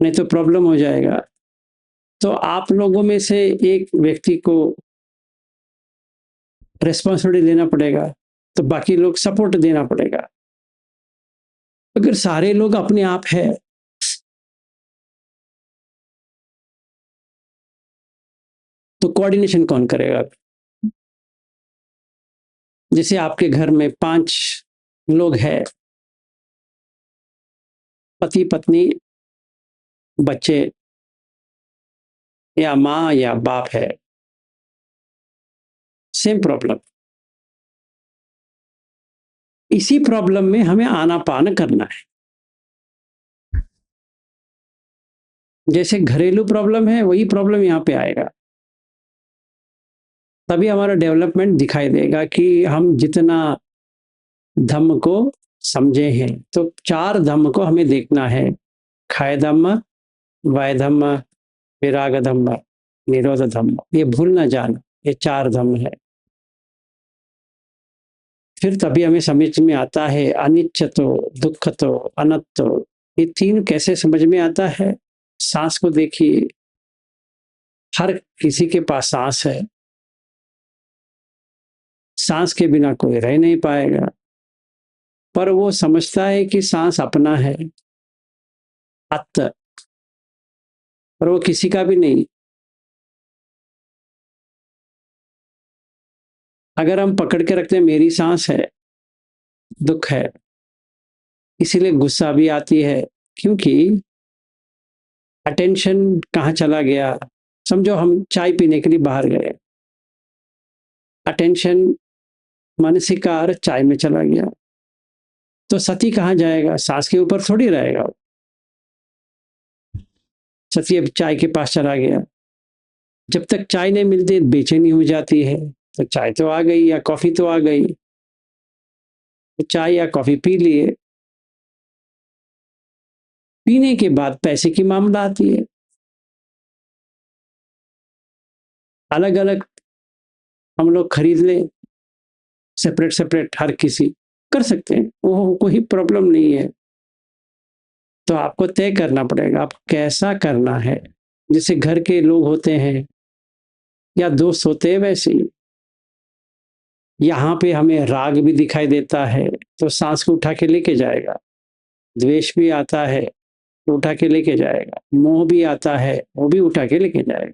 नहीं तो प्रॉब्लम हो जाएगा। तो आप लोगों में से एक व्यक्ति को रिस्पॉन्सिबिलिटी लेना पड़ेगा, तो बाकी लोग सपोर्ट देना पड़ेगा। अगर सारे लोग अपने आप है, तो कोऑर्डिनेशन कौन करेगा? जैसे आपके घर में 5 लोग हैं, पति पत्नी, बच्चे, या माँ या बाप है, सेम प्रॉब्लम। इसी प्रॉब्लम में हमें आनापान करना है। जैसे घरेलू प्रॉब्लम है, वही प्रॉब्लम यहाँ पे आएगा। तभी हमारा डेवलपमेंट दिखाई देगा कि हम जितना धम्म को समझे हैं। तो 4 धम्म को हमें देखना है: खाय धम्म, वाय धम्म, विराग धम्म, निरोध धम्म। ये भूल ना जाना, ये 4 धम्म है। फिर तभी हमें समझ में आता है अनिच्चतो, दुखतो, अनत्तो। ये 3 कैसे समझ में आता है? सांस को देखिए, हर किसी के पास सांस है, सांस के बिना कोई रह नहीं पाएगा, पर वो समझता है कि सांस अपना है, अत, पर वो किसी का भी नहीं। अगर हम पकड़ के रखते हैं मेरी सांस है, दुख है, इसीलिए गुस्सा भी आती है, क्योंकि अटेंशन कहाँ चला गया। समझो हम चाय पीने के लिए बाहर गए, अटेंशन मानसिकार चाय में चला गया, तो सती कहाँ जाएगा? सांस के ऊपर थोड़ी रहेगा। सती अब चाय के पास चला गया। जब तक चाय नहीं मिलती बेचैनी हो जाती है, तो चाय तो आ गई या कॉफी तो आ गई, तो चाय या कॉफी पी लिए। पीने के बाद पैसे की मामला आती है। अलग अलग हम लोग खरीद लें, सेपरेट सेपरेट हर किसी कर सकते हैं, वो कोई प्रॉब्लम नहीं है। तो आपको तय करना पड़ेगा आप कैसा करना है। जैसे घर के लोग होते हैं या दोस्त होते हैं, वैसे ही यहाँ पे हमें राग भी दिखाई देता है, तो सांस को उठा के लेके जाएगा। द्वेष भी आता है, तो उठा के लेके जाएगा। मोह भी आता है, वो भी उठा के लेके जाएगा।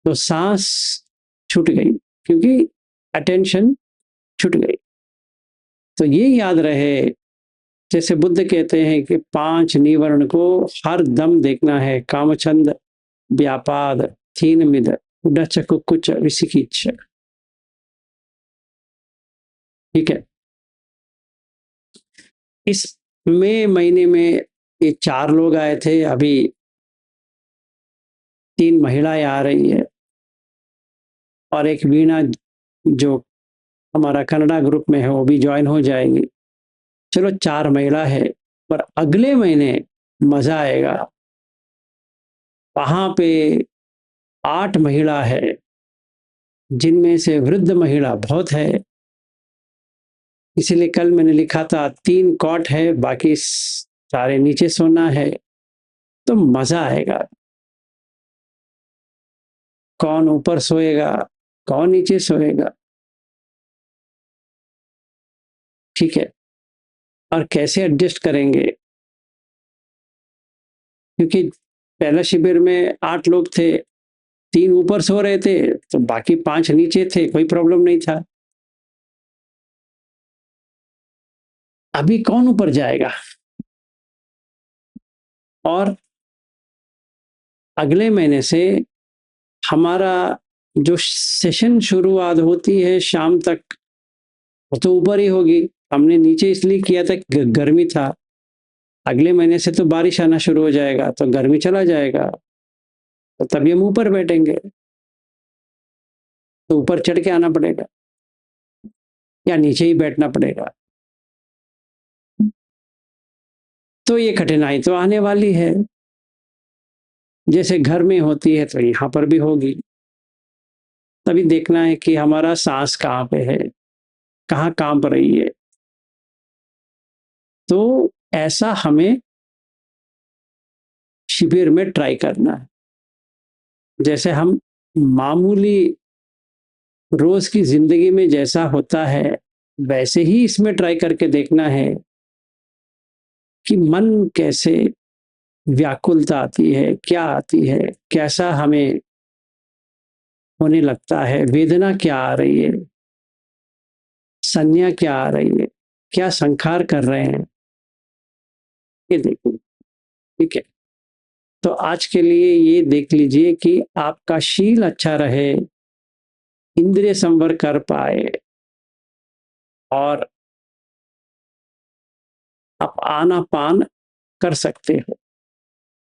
तो सांस छूट गई, क्योंकि अटेंशन छूट गई। तो ये याद रहे, जैसे बुद्ध कहते हैं कि 5 निवर्ण को हर दम देखना है: कामचंद, व्यापाद, थीन मिद, उडचक कुच, विसिकिच। ठीक है। इस मई महीने में ये 4 लोग आए थे, अभी 3 महिलाएं आ रही है, और एक वीणा जो हमारा कन्नड़ा ग्रुप में है वो भी ज्वाइन हो जाएगी। चलो 4 महिला है, पर अगले महीने मजा आएगा। वहां पे 8 महिला है, जिनमें से वृद्ध महिला बहुत है। इसीलिए कल मैंने लिखा था 3 कॉट है, बाकी सारे नीचे सोना है। तो मजा आएगा। कौन ऊपर सोएगा, कौन नीचे सोएगा, ठीक है, और कैसे एडजस्ट करेंगे, क्योंकि पहला शिविर में 8 लोग थे, 3 ऊपर सो रहे थे तो बाकी 5 नीचे थे, कोई प्रॉब्लम नहीं था। अभी कौन ऊपर जाएगा? और अगले महीने से हमारा जो सेशन शुरुआत होती है शाम तक, वो तो ऊपर ही होगी। हमने नीचे इसलिए किया था कि गर्मी था। अगले महीने से तो बारिश आना शुरू हो जाएगा तो गर्मी चला जाएगा, तो तभी हम ऊपर बैठेंगे। तो ऊपर चढ़ के आना पड़ेगा या नीचे ही बैठना पड़ेगा। तो ये कठिनाई तो आने वाली है, जैसे घर में होती है तो यहाँ पर भी होगी। तभी देखना है कि हमारा सांस कहाँ पे है, कहाँ कांप रही है। तो ऐसा हमें शिविर में ट्राई करना है। जैसे हम मामूली रोज की जिंदगी में जैसा होता है, वैसे ही इसमें ट्राई करके देखना है कि मन कैसे, व्याकुलता आती है, क्या आती है, कैसा हमें होने लगता है, वेदना क्या आ रही है, संज्ञा क्या आ रही है, क्या संखार कर रहे हैं, ये देखो। ठीक है, तो आज के लिए ये देख लीजिए कि आपका शील अच्छा रहे, इंद्रिय संवर कर पाए, और आप आनापान कर सकते हो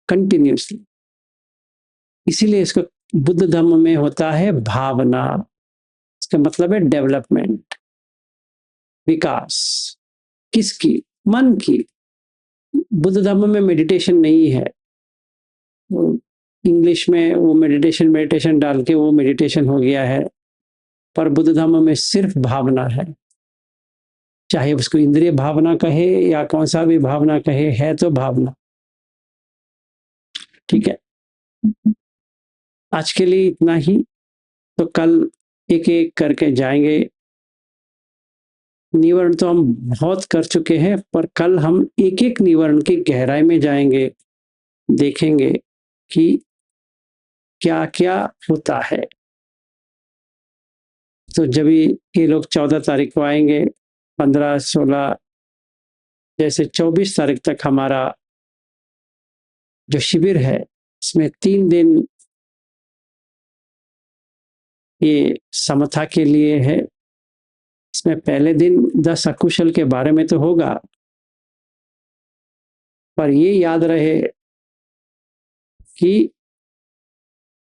कंटिन्यूसली। इसीलिए इसको बुद्ध धर्म में होता है भावना। इसका मतलब है डेवलपमेंट, विकास। किसकी? मन की। बुद्ध धर्म में मेडिटेशन नहीं है। इंग्लिश में वो मेडिटेशन मेडिटेशन डाल के वो मेडिटेशन हो गया है, पर बुद्ध धर्म में सिर्फ भावना है। चाहे उसको इंद्रिय भावना कहे या कौन सा भी भावना कहे, है तो भावना। ठीक है, आज के लिए इतना ही। तो कल एक एक करके जाएंगे। निवर्ण तो हम बहुत कर चुके हैं, पर कल हम एक एक निवर्ण की गहराई में जाएंगे, देखेंगे कि क्या क्या होता है। तो जब ये लोग 14 तारीख को आएंगे, 15, 16, जैसे 24 तारीख तक हमारा जो शिविर है, इसमें 3 दिन ये समता के लिए है। इसमें पहले दिन 10 अकुशल के बारे में तो होगा, पर ये याद रहे कि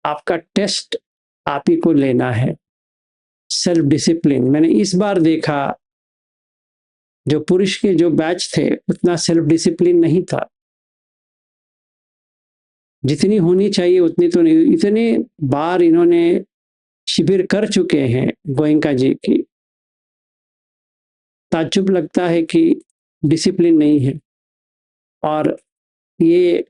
आपका टेस्ट आप ही को लेना है। सेल्फ डिसिप्लिन मैंने इस बार देखा, जो पुरुष के जो बैच थे उतना सेल्फ डिसिप्लिन नहीं था। जितनी होनी चाहिए उतनी तो नहीं। इतने बार इन्होंने शिविर कर चुके हैं गोयंका जी की, ताज्जुब लगता है कि डिसिप्लिन नहीं है। और ये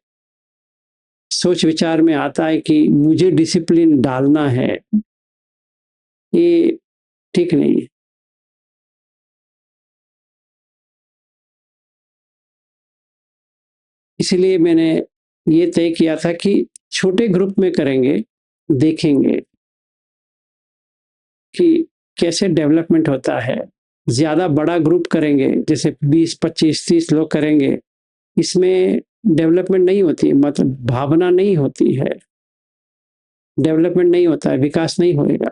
सोच विचार में आता है कि मुझे डिसिप्लिन डालना है, ये ठीक नहीं है। इसलिए मैंने ये तय किया था कि छोटे ग्रुप में करेंगे, देखेंगे कि कैसे डेवलपमेंट होता है। ज्यादा बड़ा ग्रुप करेंगे, जैसे 20, 25, 30 लोग करेंगे, इसमें डेवलपमेंट नहीं होती, मतलब भावना नहीं होती है, डेवलपमेंट नहीं होता है, विकास नहीं होएगा।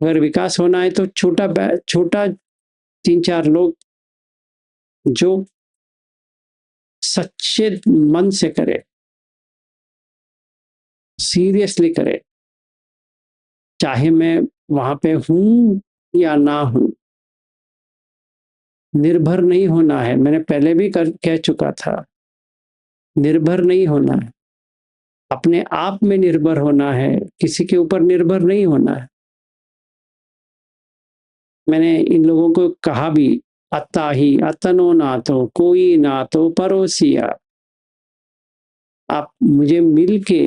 अगर विकास होना है तो छोटा 3-4 लोग जो सच्चे मन से करे, सीरियसली करे, चाहे मैं वहां पे हूं या ना हूं। निर्भर नहीं होना है, मैंने पहले भी कह चुका था। निर्भर नहीं होना है, अपने आप में निर्भर होना है, किसी के ऊपर निर्भर नहीं होना है। मैंने इन लोगों को कहा भी, अत्ता ही अतनो नातो कोई नातो परोसिया। आप मुझे मिल के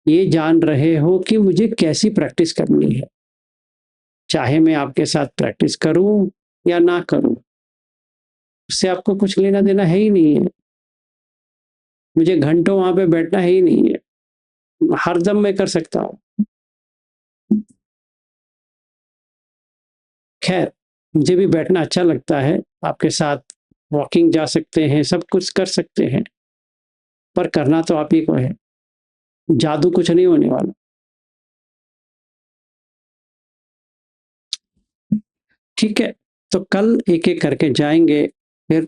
ये जान रहे हो कि मुझे कैसी प्रैक्टिस करनी है। चाहे मैं आपके साथ प्रैक्टिस करूं या ना करूं, उससे आपको कुछ लेना देना है ही नहीं है। मुझे घंटों वहां पे बैठना है ही नहीं है, हर दम मैं कर सकता हूं। खैर, मुझे भी बैठना अच्छा लगता है, आपके साथ वॉकिंग जा सकते हैं, सब कुछ कर सकते हैं, पर करना तो आप ही को है। जादू कुछ नहीं होने वाला। ठीक है, तो कल एक एक करके जाएंगे, फिर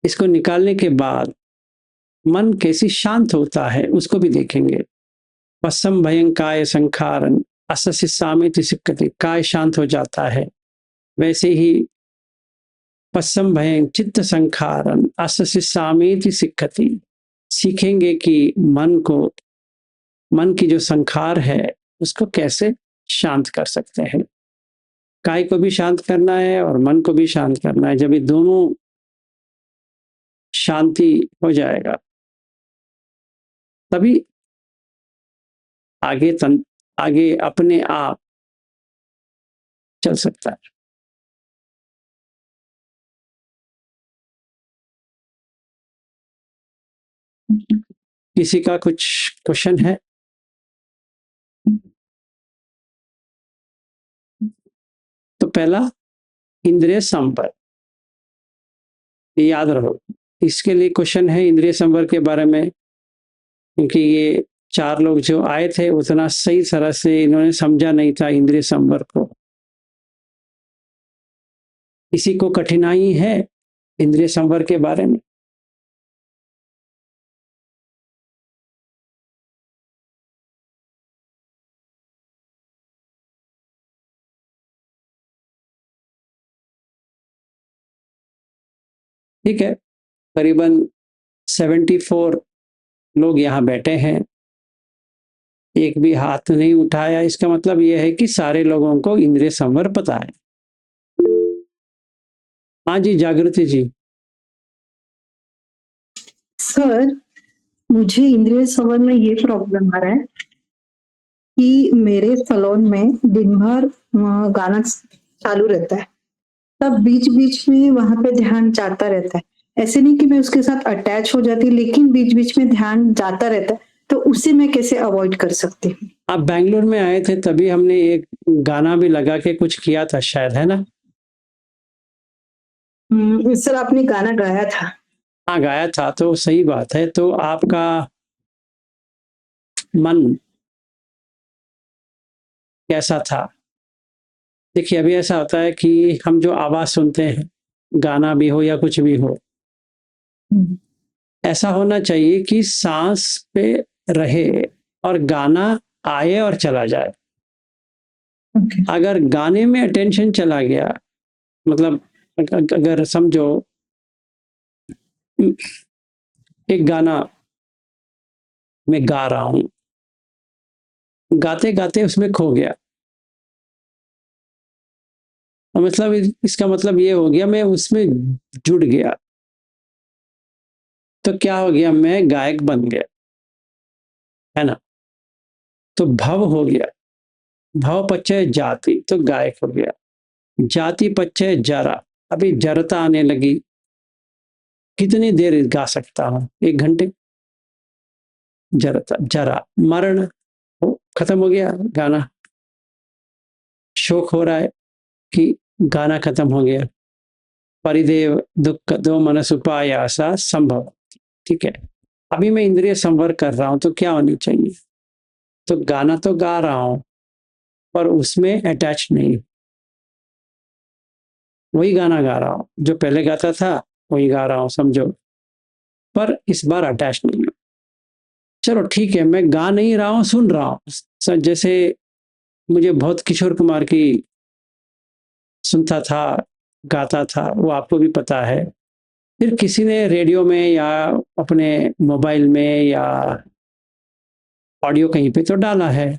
इसको निकालने के बाद मन कैसी शांत होता है उसको भी देखेंगे। पस्सम भयं काय संखारन असस्य सामिति सिक्कति, काय शांत हो जाता है, वैसे ही पस्सम भयं चित्त संखारन असस्य सामेति सिक्खति, सीखेंगे कि मन की जो संखार है उसको कैसे शांत कर सकते हैं। काय को भी शांत करना है और मन को भी शांत करना है। जब ये दोनों शांति हो जाएगा, तभी आगे अपने आप चल सकता है। किसी का कुछ क्वेश्चन है? तो पहला, इंद्रिय संपर्क, याद रहो। इसके लिए क्वेश्चन है इंद्रिय संपर्क के बारे में, क्योंकि ये 4 लोग जो आए थे उतना सही तरह से इन्होंने समझा नहीं था इंद्रिय संपर्क को। किसी को कठिनाई है इंद्रिय संपर्क के बारे में? ठीक है, करीबन 74 लोग यहाँ बैठे हैं, एक भी हाथ नहीं उठाया, इसका मतलब यह है कि सारे लोगों को इंद्रिय संवर पता है। हाँ जी, जागृति जी। सर, मुझे इंद्रिय संवर में ये प्रॉब्लम आ रहा है कि मेरे सलोन में दिन भर गाना चालू रहता है, तब बीच बीच में वहां पे ध्यान जाता रहता है। ऐसे नहीं कि मैं उसके साथ अटैच हो जाती, लेकिन बीच बीच में ध्यान जाता रहता है, तो उसे मैं कैसे अवॉइड कर सकती हूँ? आप बैंगलोर में आए थे तभी हमने एक गाना भी लगा के कुछ किया था शायद, है ना? सर, आपने गाना गाया था। हाँ, गाया था तो सही बात है। तो आपका मन कैसा था? देखिए, अभी ऐसा होता है कि हम जो आवाज सुनते हैं, गाना भी हो या कुछ भी हो, ऐसा होना चाहिए कि सांस पे रहे और गाना आए और चला जाए। अगर गाने में अटेंशन चला गया, मतलब अगर समझो एक गाना मैं गा रहा हूं, गाते गाते उसमें खो गया, मतलब इसका मतलब ये हो गया मैं उसमें जुड़ गया, तो क्या हो गया, मैं गायक बन गया, है ना? तो भव हो गया, भव पच्चय जाति, तो गायक हो गया। जाति पच्चय जरा, अभी जरता आने लगी, कितनी देर गा सकता हूं? 1 घंटे। जरता जरा, मरण खत्म हो गया गाना। शोक हो रहा है कि गाना खत्म हो गया। परिदेव दुख दो मनस उपायासा संभव। ठीक है, अभी मैं इंद्रिय संवर कर रहा हूं, तो क्या होनी चाहिए? तो गाना तो गा रहा हूं, पर उसमें अटैच नहीं, वही गाना गा रहा हूं जो पहले गाता था, वही गा रहा हूं समझो, पर इस बार अटैच नहीं हूं। चलो ठीक है, मैं गा नहीं रहा हूं, सुन रहा हूं। जैसे मुझे बहुत किशोर कुमार की सुनता था, गाता था, वो आपको भी पता है। फिर किसी ने रेडियो में या अपने मोबाइल में या ऑडियो कहीं पे तो डाला है,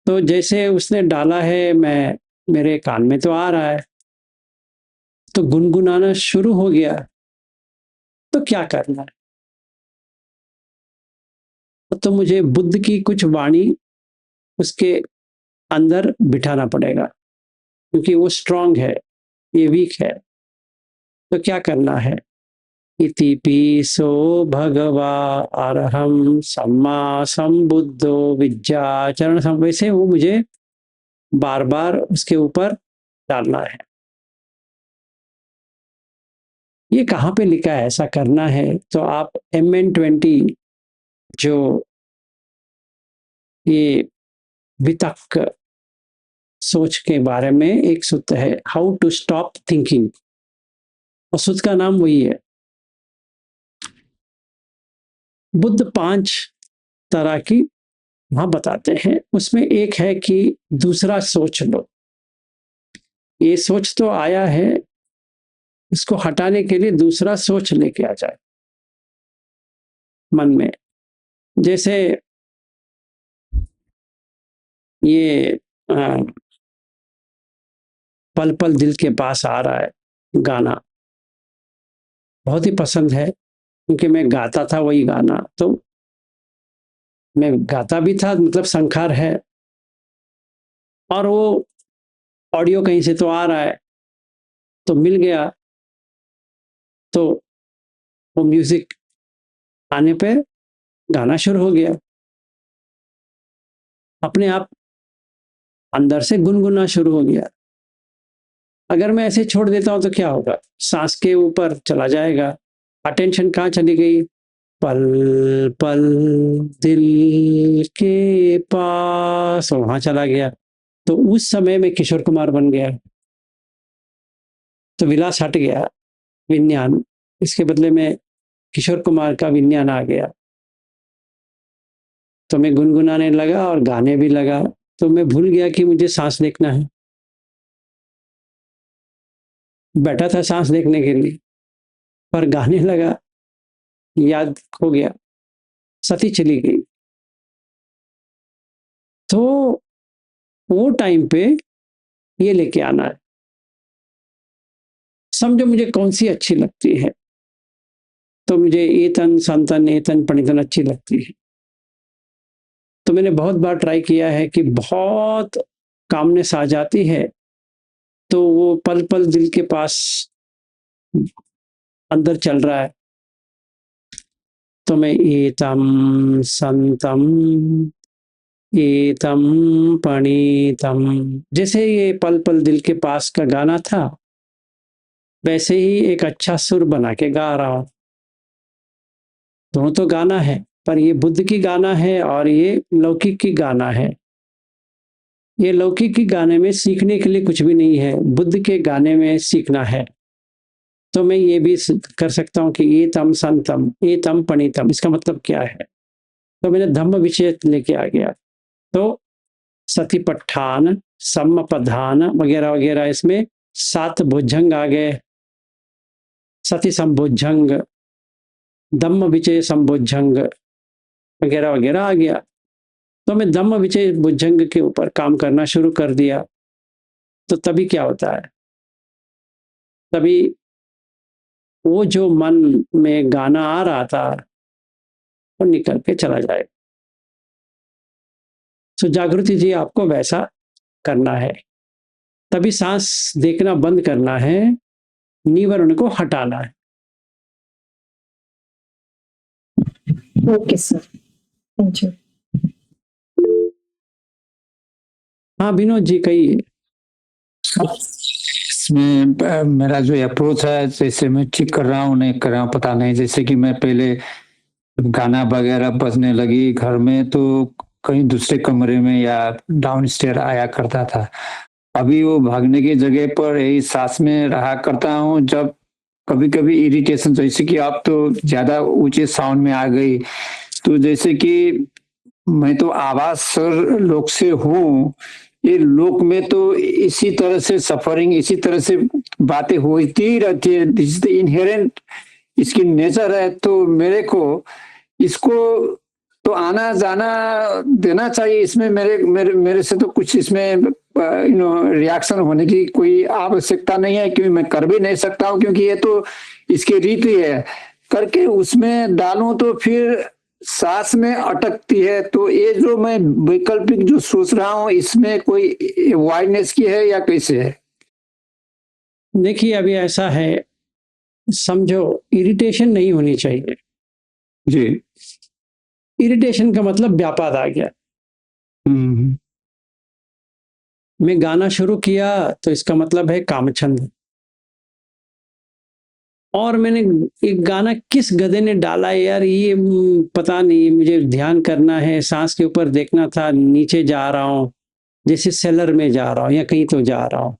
तो जैसे उसने डाला है, मैं मेरे कान में तो आ रहा है, तो गुनगुनाना शुरू हो गया। तो क्या करना है? तो मुझे बुद्ध की कुछ वाणी उसके अंदर बिठाना पड़ेगा, क्योंकि वो स्ट्रांग है, ये वीक है। तो क्या करना है? इति पीसो भगवा अरहम सम्मा संबुद्धो विद्याचरण सम, वैसे वो मुझे बार बार उसके ऊपर डालना है। ये कहाँ पे लिखा है ऐसा करना है? तो आप MN20 जो ये वितक सोच के बारे में एक सूत्र है, हाउ टू स्टॉप थिंकिंग, और सूत्र का नाम वही है। बुद्ध 5 तरह की वहां बताते हैं, उसमें एक है कि दूसरा सोच लो। ये सोच तो आया है, इसको हटाने के लिए दूसरा सोच लेके आ जाए मन में। जैसे ये पल पल दिल के पास आ रहा है गाना, बहुत ही पसंद है, क्योंकि मैं गाता था वही गाना, तो मैं गाता भी था, मतलब संखार है, और वो ऑडियो कहीं से तो आ रहा है, तो मिल गया, तो वो म्यूजिक आने पे गाना शुरू हो गया, अपने आप अंदर से गुनगुना शुरू हो गया। अगर मैं ऐसे छोड़ देता हूं तो क्या होगा? सांस के ऊपर चला जाएगा, अटेंशन कहाँ चली गई? पल पल दिल के पास, वहां चला गया। तो उस समय में किशोर कुमार बन गया, तो विलास हट गया, विज्ञान, इसके बदले में किशोर कुमार का विज्ञान आ गया। तो मैं गुनगुनाने लगा और गाने भी लगा, तो मैं भूल गया कि मुझे सांस देखना है। बैठा था सांस देखने के लिए, पर गाने लगा, याद खो गया, सती चली गई। तो वो टाइम पे ये लेके आना है। समझो मुझे कौन सी अच्छी लगती है, तो मुझे एतन संतन एतन पणितन अच्छी लगती है। तो मैंने बहुत बार ट्राई किया है कि बहुत कामनेस आ जाती है, तो वो पल पल दिल के पास अंदर चल रहा है, तो मैं एतम संतम एतम पणितम, जैसे ये पल पल दिल के पास का गाना था, वैसे ही एक अच्छा सुर बना के गा रहा हूं। दोनों तो गाना है, पर ये बुद्ध की गाना है और ये लौकिक की गाना है। ये लौकिक की गाने में सीखने के लिए कुछ भी नहीं है, बुद्ध के गाने में सीखना है। तो मैं ये भी कर सकता हूँ कि ये तम संतम ये तम पणितम, इसका मतलब क्या है? तो मैंने धम्म विषय लेके आ गया। तो सतिपट्ठान, सम्मपधान वगैरह वगैरह, इसमें 7 भुजंग आ गए, सति संभुजंग, धम्म विचय संभुजंग वगैरह वगैरह आ गया। तो मैं धम्म विचय भुजंग के ऊपर काम करना शुरू कर दिया। तो तभी क्या होता है? तभी वो जो मन में गाना आ रहा था वो निकल के चला जाए। तो जागृति जी, आपको वैसा करना है। तभी सांस देखना बंद करना है, निवरण को हटाना है। Okay sir, thank you. हाँ विनोद जी, कहिए। इसमें मेरा जो अप्रोच है, जैसे मैं ठीक कर रहा हूँ नहीं कर रहा हूँ पता नहीं। जैसे कि मैं पहले गाना वगैरह बजने लगी घर में, तो कहीं दूसरे कमरे में या डाउन स्टेयर आया करता था। अभी वो भागने की जगह पर यही सांस में रहा करता हूँ। जब कभी कभी इरिटेशन, जैसे कि आप तो ज्यादा ऊंचे साउंड में आ गई, तो जैसे कि मैं तो आवाज सर लोक से हूँ, ये लोक में तो इसी तरह से सफरिंग, इसी तरह से बातें होती ही रहती है। दिस इज इनहेरेंट, इसकी नेचर है। तो मेरे को इसको तो आना जाना देना चाहिए। इसमें मेरे मेरे मेरे से तो कुछ इसमें रिएक्शन होने की कोई आवश्यकता नहीं है, क्योंकि मैं कर भी नहीं सकता हूँ, क्योंकि ये तो इसकी रीति है। करके उसमें डालूं तो फिर सांस में अटकती है, तो ये जो मैं वैकल्पिक जो सोच रहा हूँ, इसमें कोई अवॉइडनेस की है या कैसे है? देखिए अभी ऐसा है, समझो इरिटेशन नहीं होनी चाहिए। जी। इरिटेशन का मतलब व्यापाद आ गया। हम्म। मैं गाना शुरू किया तो इसका मतलब है कामछंद। और मैंने एक गाना किस गधे ने डाला है यार, ये पता नहीं, मुझे ध्यान करना है, सांस के ऊपर देखना था, नीचे जा रहा हूँ, जैसे सेलर में जा रहा हूँ या कहीं तो जा रहा हूँ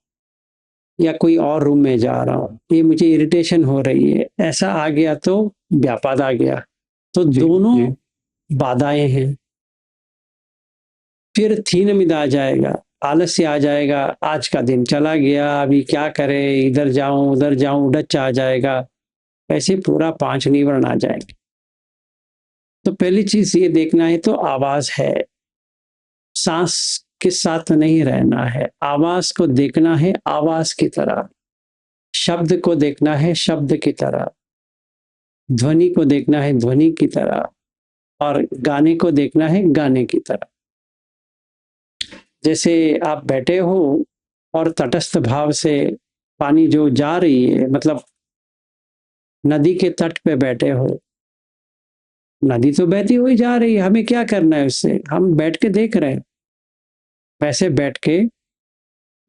या कोई और रूम में जा रहा हूँ, ये मुझे इरिटेशन हो रही है, ऐसा आ गया तो व्यापाद आ गया। तो जी, दोनों जी। बाधाएं हैं। फिर थीन मिद आ जाएगा, आलस्य आ जाएगा, आज का दिन चला गया, अभी क्या करें, इधर जाऊं उधर जाऊं, उड़च आ जाएगा, ऐसे पूरा 5 निवर्ण आ जाएंगे। तो पहली चीज ये देखना है तो आवाज है, सांस के साथ नहीं रहना है, आवाज को देखना है आवाज की तरह, शब्द को देखना है शब्द की तरह, ध्वनि को देखना है ध्वनि की तरह, और गाने को देखना है गाने की तरह। जैसे आप बैठे हो और तटस्थ भाव से पानी जो जा रही है, मतलब नदी के तट पे बैठे हो, नदी तो बहती हुई जा रही है, हमें क्या करना है उससे, हम बैठ के देख रहे हैं। वैसे बैठ के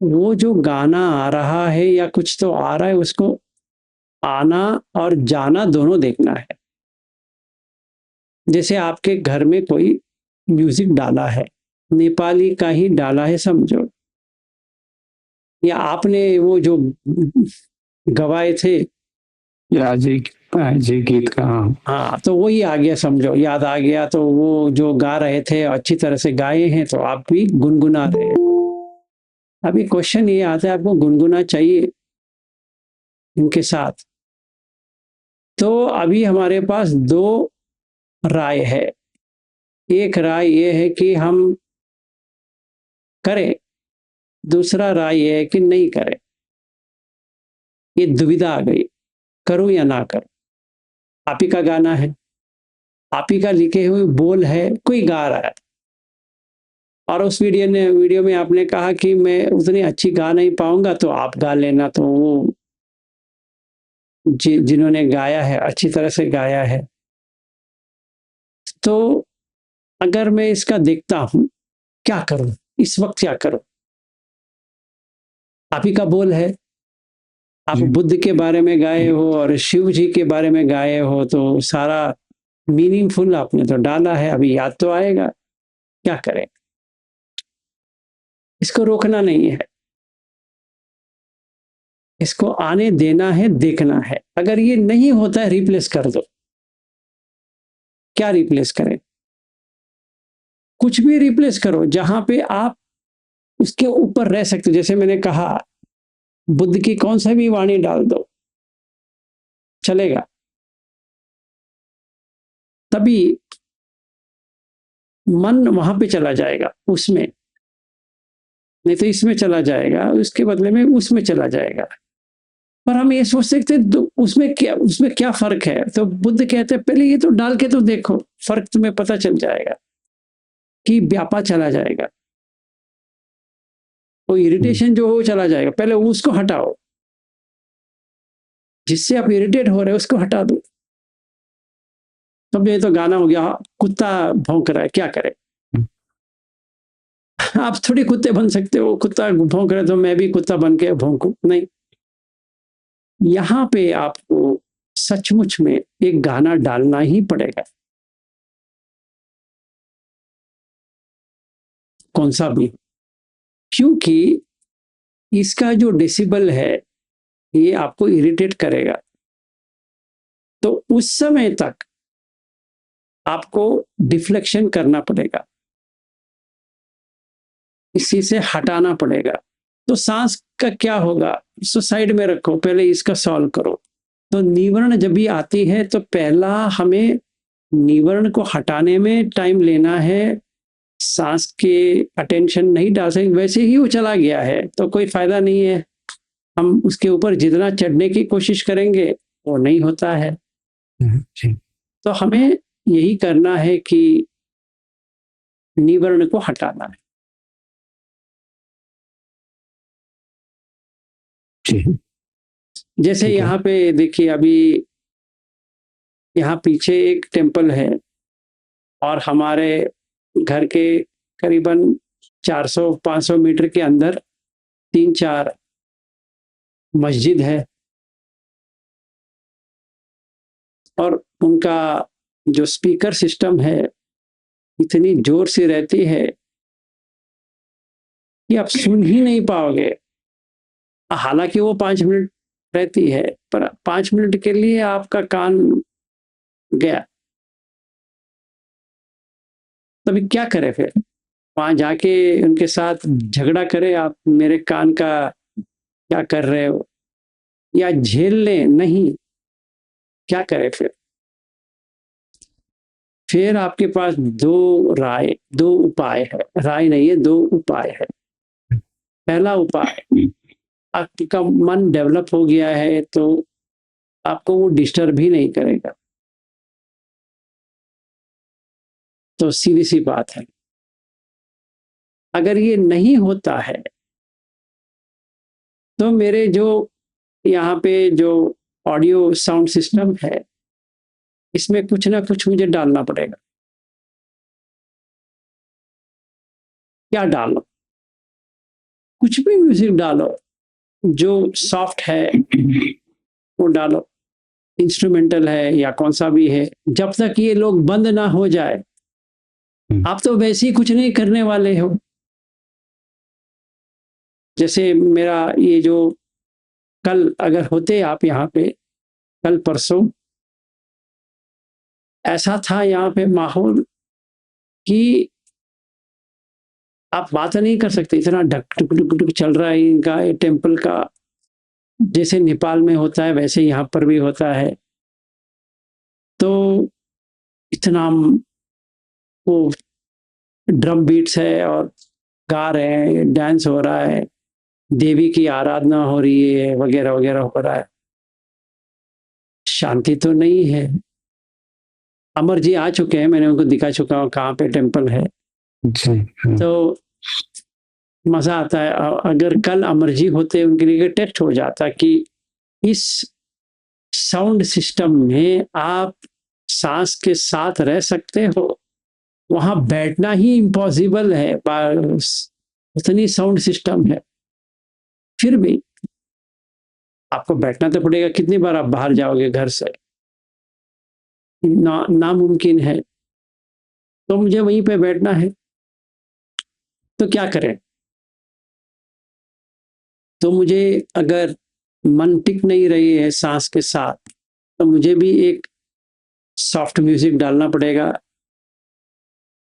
वो जो गाना आ रहा है या कुछ तो आ रहा है, उसको आना और जाना दोनों देखना है। जैसे आपके घर में कोई म्यूजिक डाला है, नेपाली का ही डाला है समझो, या आपने वो जो गवाए थे, या जी, जी गीत का, हाँ। हाँ तो वही आ गया समझो, याद आ गया, तो वो जो गा रहे थे अच्छी तरह से गाए हैं, तो आप भी गुनगुना रहे हैं। अभी क्वेश्चन ये आता है, आपको गुनगुना चाहिए इनके साथ। तो अभी हमारे पास 2 राय है। एक राय ये है कि हम करें, दूसरा राय ये है कि नहीं करें। ये दुविधा आ गई, करूं या ना करूं। आप ही का गाना है, आप ही का लिखे हुए बोल है, कोई गा रहा है, और उस वीडियो में आपने कहा कि मैं उतनी अच्छी गा नहीं पाऊंगा, तो आप गा लेना। तो वो जिन्होंने गाया है अच्छी तरह से गाया है। तो अगर मैं इसका देखता हूं, क्या करूं इस वक्त, क्या करूं। आप ही का बोल है, आप जी। बुद्ध के बारे में गाए हो और शिव जी के बारे में गाए हो, तो सारा मीनिंगफुल आपने तो डाला है, अभी याद तो आएगा, क्या करें। इसको रोकना नहीं है, इसको आने देना है, देखना है। अगर ये नहीं होता है, रिप्लेस कर दो। क्या रिप्लेस करें, कुछ भी रिप्लेस करो जहां पे आप उसके ऊपर रह सकते। जैसे मैंने कहा, बुद्ध की कौन सा भी वाणी डाल दो, चलेगा। तभी मन वहां पे चला जाएगा, उसमें नहीं तो इसमें चला जाएगा, उसके बदले में उसमें चला जाएगा। पर हम ये सोच सकते उसमें क्या फर्क है। तो बुद्ध कहते हैं पहले ये तो डाल के तो देखो, फर्क तुम्हें पता चल जाएगा कि व्यापा चला जाएगा, वो इरिटेशन जो हो चला जाएगा। पहले उसको हटाओ, जिससे आप इरिटेट हो रहे हो उसको हटा दो। तब ये तो गाना हो गया, कुत्ता भौंक रहा है, क्या करे। आप थोड़ी कुत्ते बन सकते हो, कुत्ता भौंक रहा है तो मैं भी कुत्ता बन के भौंकू, नहीं। यहां पे आपको सचमुच में एक गाना डालना ही पड़ेगा, कौन सा भी, क्योंकि इसका जो डेसिबल है ये आपको इरिटेट करेगा। तो उस समय तक आपको डिफ्लेक्शन करना पड़ेगा, इसी से हटाना पड़ेगा। तो सांस का क्या होगा, इसको साइड में रखो, पहले इसका सॉल्व करो। तो निवर्ण जब भी आती है तो पहला हमें निवर्ण को हटाने में टाइम लेना है, सांस के अटेंशन नहीं डाल सकते। वैसे ही वो चला गया है तो कोई फायदा नहीं है, हम उसके ऊपर जितना चढ़ने की कोशिश करेंगे वो नहीं होता है। जी। तो हमें यही करना है कि निवर्ण को हटाना है। जी जैसे ठीक है। यहाँ पे देखिए, अभी यहाँ पीछे एक टेम्पल है और हमारे घर के करीबन 400-500 मीटर के अंदर 3-4 मस्जिद है और उनका जो स्पीकर सिस्टम है इतनी जोर से रहती है कि आप सुन ही नहीं पाओगे। हालांकि वो 5 मिनट रहती है, पर 5 मिनट के लिए आपका कान गया, तभी क्या करें फिर? वहां जाके उनके साथ झगड़ा करें, आप मेरे कान का क्या कर रहे हो, या झेल लें? नहीं, क्या करें फिर? फिर आपके पास दो उपाय है, राय नहीं है, 2 उपाय है। पहला उपाय, आपका मन डेवलप हो गया है तो आपको वो डिस्टर्ब ही नहीं करेगा। तो सीधी सी बात है, अगर ये नहीं होता है तो मेरे जो यहाँ पे जो ऑडियो साउंड सिस्टम है इसमें कुछ ना कुछ मुझे डालना पड़ेगा। क्या डालो? कुछ भी म्यूजिक डालो, जो सॉफ्ट है वो डालो, इंस्ट्रूमेंटल है या कौन सा भी है, जब तक ये लोग बंद ना हो जाए। आप तो वैसे ही कुछ नहीं करने वाले हो। जैसे मेरा ये जो कल अगर होते आप यहाँ पे, कल परसों ऐसा था यहाँ पे माहौल कि आप बात नहीं कर सकते, इतना ढक टुक टुक टुक चल रहा है इनका, ये टेम्पल का। जैसे नेपाल में होता है वैसे यहाँ पर भी होता है। तो इतना वो ड्रम बीट्स है और गा रहे हैं, डांस हो रहा है, देवी की आराधना हो रही है, वगैरह वगैरह हो रहा है। शांति तो नहीं है। अमर जी आ चुके हैं, मैंने उनको दिखा चुका हूँ कहाँ पे टेम्पल है। जी तो मजा आता है। अगर कल अमर जी होते, उनके लिए टेस्ट हो जाता कि इस साउंड सिस्टम में आप सांस के साथ रह सकते हो, वहां बैठना ही इम्पॉसिबल है, इतनी साउंड सिस्टम है। फिर भी आपको बैठना तो पड़ेगा। कितनी बार आप बाहर जाओगे घर से? नामुमकिन है। तो मुझे वहीं पे बैठना है, तो क्या करें? तो मुझे अगर मन टिक नहीं रही है सांस के साथ, तो मुझे भी एक सॉफ्ट म्यूजिक डालना पड़ेगा।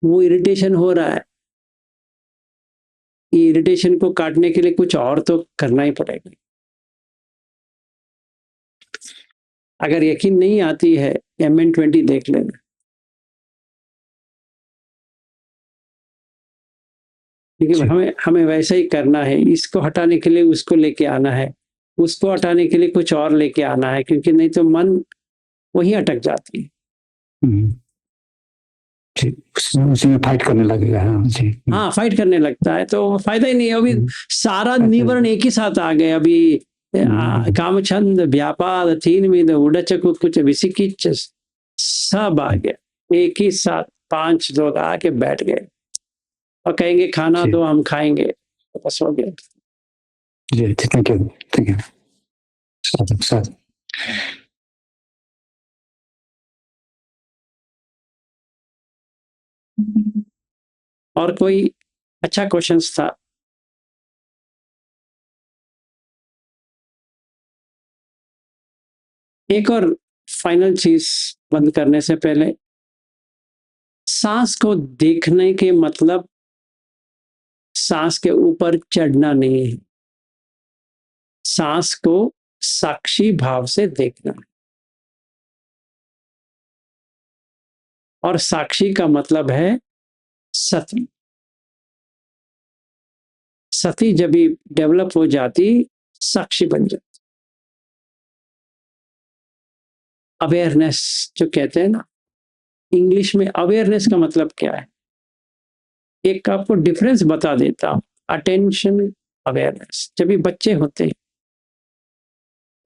वो इरिटेशन हो रहा है, ये इरिटेशन को काटने के लिए कुछ और तो करना ही पड़ेगा। अगर यकीन नहीं आती है, MN20 देख लेना, क्योंकि हमें हमें वैसा ही करना है। इसको हटाने के लिए उसको लेके आना है, उसको हटाने के लिए कुछ और लेके आना है, क्योंकि नहीं तो मन वहीं अटक जाती है। उसमें फाइट करने लगेगा। हाँ जी। हाँ, फाइट करने लगता है तो फायदा ही नहीं है। अभी सारा निवरण एक ही साथ आ गए। अभी कामछंद, व्यापार, थीन मिद, उड़च कुछ विसिकिच, सब आ गया एक ही साथ। 5 लोग आके बैठ गए और कहेंगे खाना दो, हम खाएंगे, तो बस हो गया। जी, थैंक यू, थैंक यू। साथ और कोई अच्छा क्वेश्चंस था? एक और फाइनल चीज बंद करने से पहले, सांस को देखने के मतलब सांस के ऊपर चढ़ना नहीं है। सांस को साक्षी भाव से देखना, और साक्षी का मतलब है सती। सती जब भी डेवलप हो जाती, साक्षी बन जाती। अवेयरनेस जो कहते हैं ना, इंग्लिश में अवेयरनेस का मतलब क्या है, एक आपको डिफरेंस बता देता हूं। Attention, awareness. जब भी बच्चे होते हैं,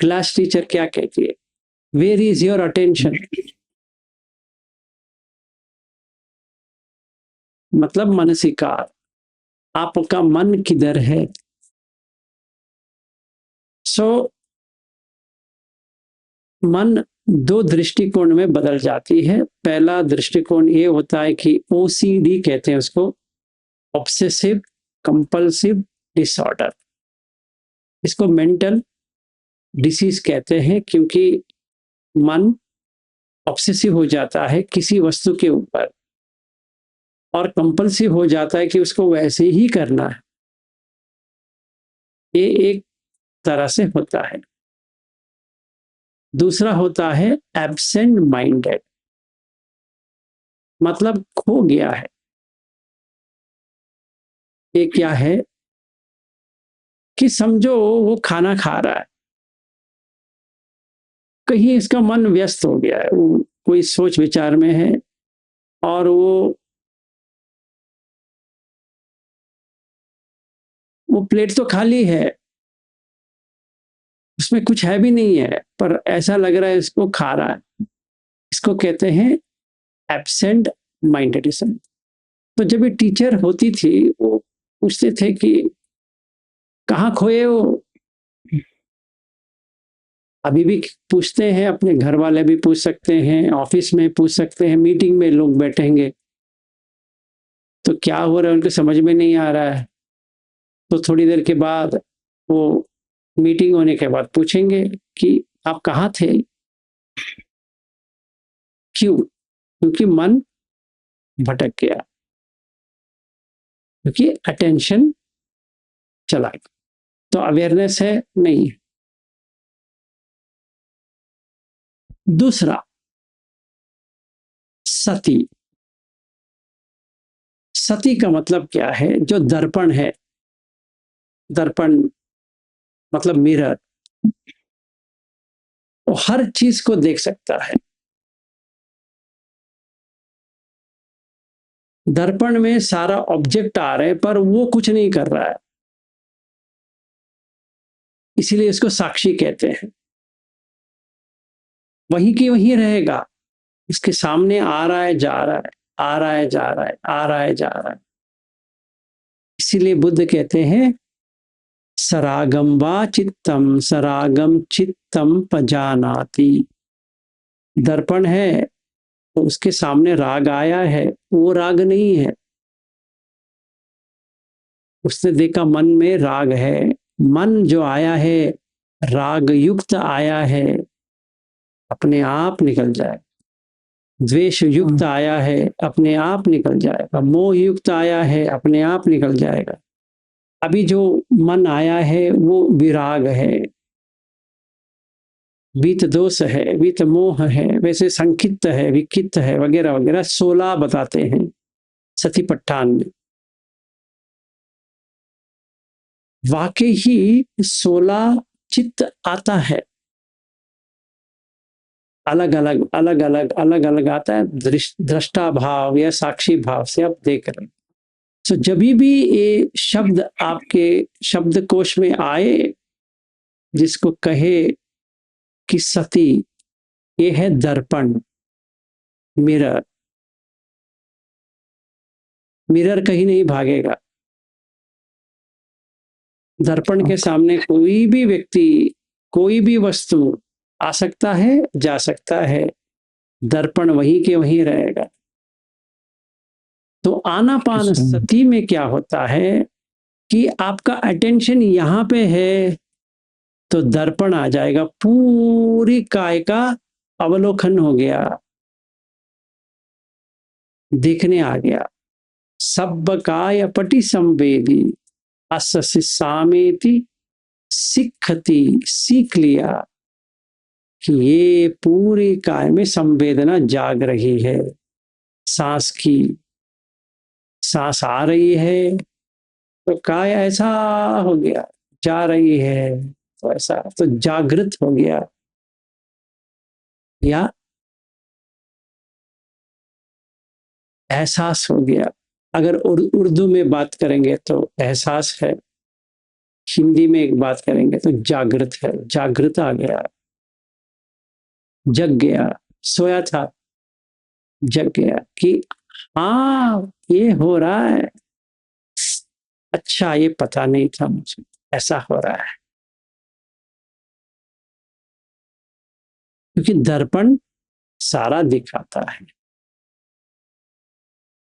क्लास टीचर क्या कहती है, वेयर इज योर अटेंशन, मतलब मानसिकार, आपका मन किधर है। सो मन दो दृष्टिकोण में बदल जाती है। पहला दृष्टिकोण ये होता है कि ओसीडी कहते हैं उसको, ऑब्सेसिव कंपल्सिव डिसऑर्डर। इसको मेंटल डिसीज कहते हैं, क्योंकि मन ऑब्सेसिव हो जाता है किसी वस्तु के ऊपर और कंपल्सिव हो जाता है कि उसको वैसे ही करना है। ये एक तरह से होता है। दूसरा होता है एब्सेंट माइंडेड, मतलब खो गया है। ये क्या है कि समझो वो खाना खा रहा है, कहीं इसका मन व्यस्त हो गया है, वो कोई सोच विचार में है और वो प्लेट तो खाली है, उसमें कुछ है भी नहीं है, पर ऐसा लग रहा है इसको खा रहा है। इसको कहते हैं एब्सेंट माइंडेडिज्म। तो जब ये टीचर होती थी, वो पूछते थे कि कहाँ खोए हो। अभी भी पूछते हैं, अपने घर वाले भी पूछ सकते हैं, ऑफिस में पूछ सकते हैं, मीटिंग में लोग बैठेंगे तो क्या हो रहा है उनको समझ में नहीं आ रहा है, तो थोड़ी देर के बाद वो मीटिंग होने के बाद पूछेंगे कि आप कहाँ थे। क्यों? क्योंकि मन भटक गया, क्योंकि अटेंशन चला गया। तो अवेयरनेस है नहीं है। दूसरा, सती। सती का मतलब क्या है? जो दर्पण है, दर्पण मतलब मिरर, वो हर चीज को देख सकता है। दर्पण में सारा ऑब्जेक्ट आ रहे हैं पर वो कुछ नहीं कर रहा है, इसीलिए इसको साक्षी कहते हैं। वहीं की वहीं रहेगा, इसके सामने आ रहा है जा रहा है, आ रहा है जा रहा है, आ रहा है जा रहा है। इसीलिए बुद्ध कहते हैं सरागम वा चित्तम सरागम चित्तम पजानाति। दर्पण है तो उसके सामने राग आया है, वो राग नहीं है। उसने देखा मन में राग है, मन जो आया है राग युक्त आया है, अपने आप निकल जाए। द्वेष युक्त आया है, अपने आप निकल जाएगा। मोह युक्त आया है, अपने आप निकल जाएगा। अभी जो मन आया है वो विराग है, वीत दोष है, वीत मोह है, वैसे संकित है, विकित है, वगैरह वगैरह 16 बताते हैं सतीपट्ठान में। वाकई ही 16 चित्त आता है, अलग अलग अलग अलग अलग अलग आता है, दृष्टा भाव या साक्षी भाव से आप देख रहे हैं। तो जब भी ये शब्द आपके शब्दकोश में आए, जिसको कहे कि सती, ये है दर्पण, मिरर। मिरर कहीं नहीं भागेगा। दर्पण के सामने कोई भी व्यक्ति, कोई भी वस्तु आ सकता है, जा सकता है, दर्पण वहीं के वहीं रहेगा। तो आनापान सती में क्या होता है कि आपका अटेंशन यहां पे है तो दर्पण आ जाएगा, पूरी काय का अवलोकन हो गया, देखने आ गया। सब काय पटि संवेदी असि सामेति सिखती, सीख लिया कि ये पूरी काय में संवेदना जाग रही है। सांस की, सांस आ रही है तो काय ऐसा हो गया, जा रही है तो ऐसा, तो जागृत हो गया। या एहसास हो गया। अगर उर्दू में बात करेंगे तो एहसास है, हिंदी में एक बात करेंगे तो जागृत है, जागृत आ गया, जग गया, सोया था जग गया कि हाँ ये हो रहा है, अच्छा ये पता नहीं था मुझे, ऐसा हो रहा है। क्योंकि दर्पण सारा दिखाता है।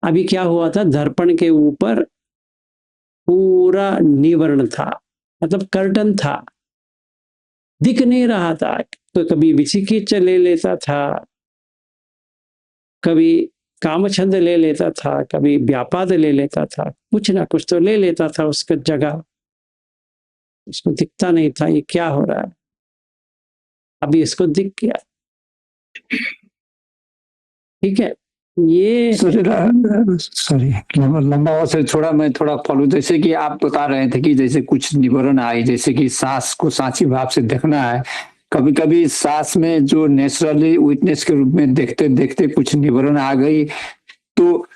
अभी क्या हुआ था, दर्पण के ऊपर पूरा निवर्ण था, मतलब कर्टन था, दिख नहीं रहा था। तो कभी विचिकिच ले लेता था, कभी कामछंद ले लेता था, कभी व्यापाद ले लेता था, कुछ ना कुछ तो ले लेता था उसका जगह, उसको दिखता नहीं था ये क्या हो रहा है। अभी इसको दिख गया, ठीक है। ये सॉरी लंबा हुआ से थोड़ा मैं थोड़ा फॉलो, जैसे कि आप बता रहे थे कि जैसे कुछ निवरण आई, जैसे कि सांस को सांची भाव से देखना है। कभी कभी सांस में जो नेचुरली विटनेस के रूप में देखते देखते कुछ निवरण आ गई, तो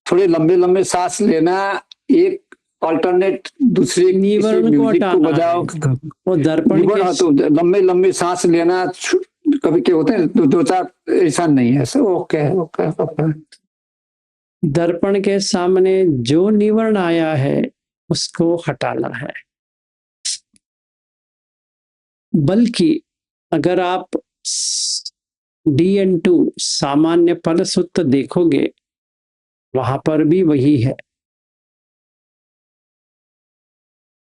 थोड़े लंबे लंबे सांस लेना, एक अल्टरनेट दूसरे निवरण को म्यूजिक को हटाना बजाओ, वो दर्पण के तो लंबे लंबे सांस लेना। कभी क्या होता है दो चार, ऐसा नहीं है सर। Okay okay okay. दर्पण के सामने जो निवर्ण आया है उसको हटाना है। बल्कि अगर आप DN2 सामान्य फल सूत्र देखोगे, वहां पर भी वही है।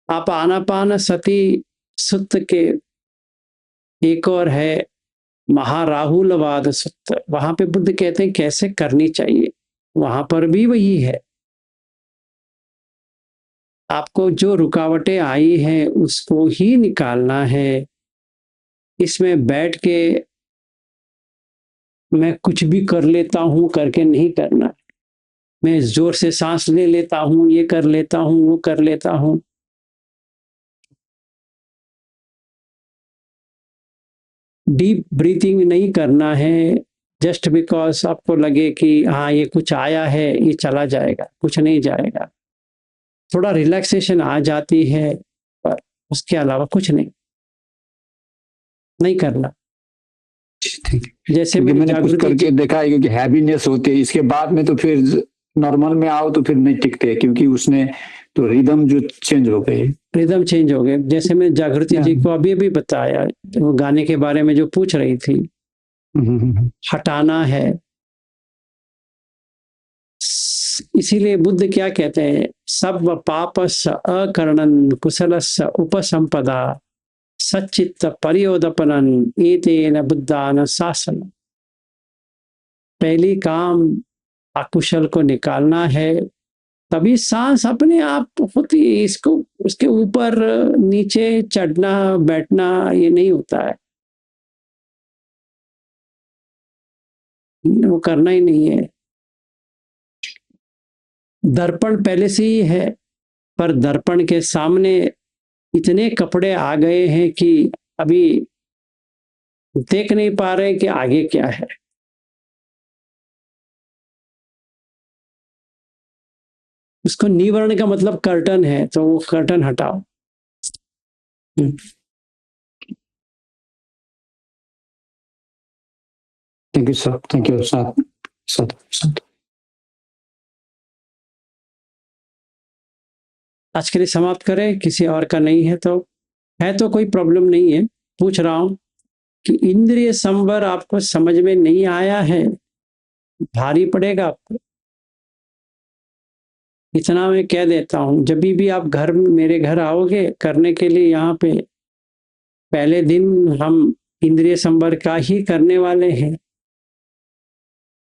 आप आनापान सती सूत्र के एक और है महाराहुलवाद सूत्र, वहां पे बुद्ध कहते हैं कैसे करनी चाहिए, वहां पर भी वही है। आपको जो रुकावटें आई हैं उसको ही निकालना है। इसमें बैठ के मैं कुछ भी कर लेता हूं करके नहीं करना। मैं जोर से सांस ले लेता हूं, ये कर लेता हूं, वो कर लेता हूं, डीप ब्रीथिंग नहीं करना है। जस्ट बिकॉज आपको लगे कि हाँ ये कुछ आया है, ये चला जाएगा, कुछ नहीं जाएगा। थोड़ा रिलैक्सेशन आ जाती है, पर उसके अलावा कुछ नहीं नहीं करना। जैसे मैंने कुछ जागृति करके देखा है, क्योंकि हैवीनेस होती है इसके बाद में, तो फिर नॉर्मल में आओ तो फिर नहीं टिकते, क्योंकि उसने तो रिदम जो चेंज हो गई, रिदम चेंज हो गए। जैसे मैं जागृति जी को अभी अभी बताया, वो गाने के बारे में जो पूछ रही थी, हटाना है। इसीलिए बुद्ध क्या कहते हैं, सब पापस अकरणन कुशलस्य उपसंपदा सच्चित्त परियोदपनन एतेन बुद्धान शासन। पहली काम अकुशल को निकालना है, तभी सांस अपने आप होती है। इसको उसके ऊपर नीचे चढ़ना बैठना ये नहीं होता है, वो करना ही नहीं है। दर्पण पहले से ही है, पर दर्पण के सामने इतने कपड़े आ गए हैं कि अभी देख नहीं पा रहे कि आगे क्या है। उसको निवर्ण का मतलब कर्टन है, तो वो कर्टन हटाओ। Thank you sir, thank you sir, sir. आज के लिए समाप्त करें, किसी और का नहीं है तो कोई प्रॉब्लम नहीं है। पूछ रहा हूं कि इंद्रिय संवर आपको समझ में नहीं आया है, भारी पड़ेगा आपको। इतना मैं कह देता हूं, जब भी आप मेरे घर आओगे करने के लिए, यहाँ पे पहले दिन हम इंद्रिय संवर का ही करने वाले हैं।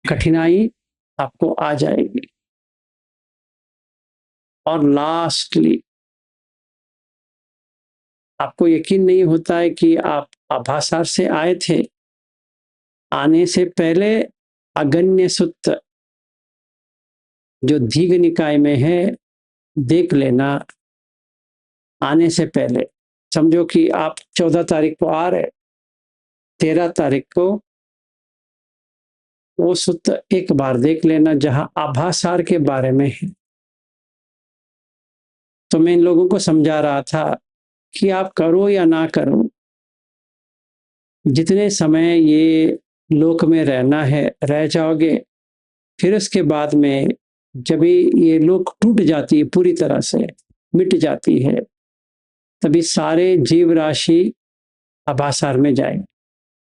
कठिनाई आपको आ जाएगी। और लास्टली, आपको यकीन नहीं होता है कि आप आभासार से आए थे। आने से पहले अगन्य सूत्र जो दीघ निकाय में है देख लेना। आने से पहले समझो कि आप 14 तारीख को आ रहे, 13 तारीख को वो सूत्र एक बार देख लेना जहां आभासार के बारे में है। तो मैं इन लोगों को समझा रहा था कि आप करो या ना करो, जितने समय ये लोक में रहना है रह जाओगे, फिर उसके बाद में जब ये लोक टूट जाती है, पूरी तरह से मिट जाती है, तभी सारे जीव राशि आभासार में जाएंगे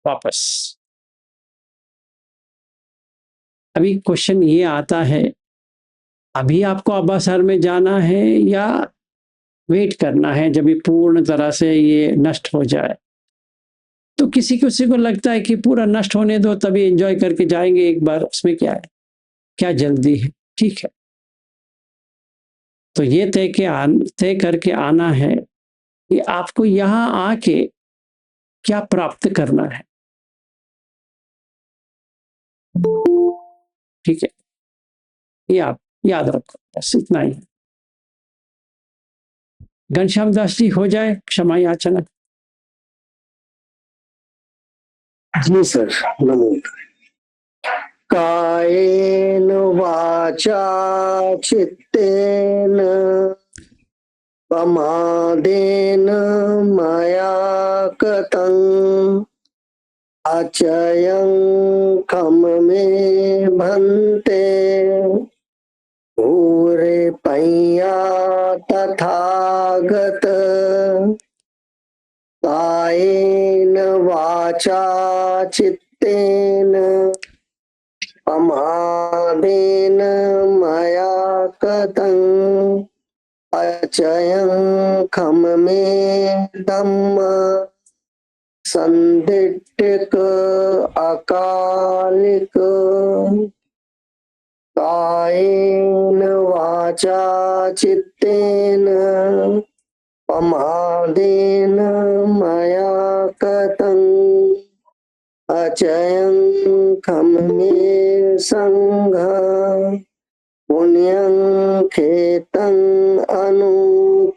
वापस। अभी क्वेश्चन ये आता है, अभी आपको आभासार में जाना है या वेट करना है जब ये पूर्ण तरह से ये नष्ट हो जाए? तो किसी को लगता है कि पूरा नष्ट होने दो तभी एंजॉय करके जाएंगे एक बार, उसमें क्या है, क्या जल्दी है? ठीक है, तो ये तय करके आना है कि आपको यहां आके क्या प्राप्त करना है। ठीक है, ये आप याद रखो, बस इतना ही। घनश्याम दास जी हो जाए क्षमा याचना। जी सर, नमो। कायेन वाचा चित्तेन प्रमादेन मया कृतं अचयं खम मे भन्ते भूरे पय्या तथागत कायेन वाचा चित्तेन प्रमादेन मया कृतं अचयं खम मे धम्म संदिट्टिक अकालिक कायेन वाचा चित्तेन प्रमादेन मया कृतं अचयं खम मे संघ पुण्यं खेतं अनुत्तरोति।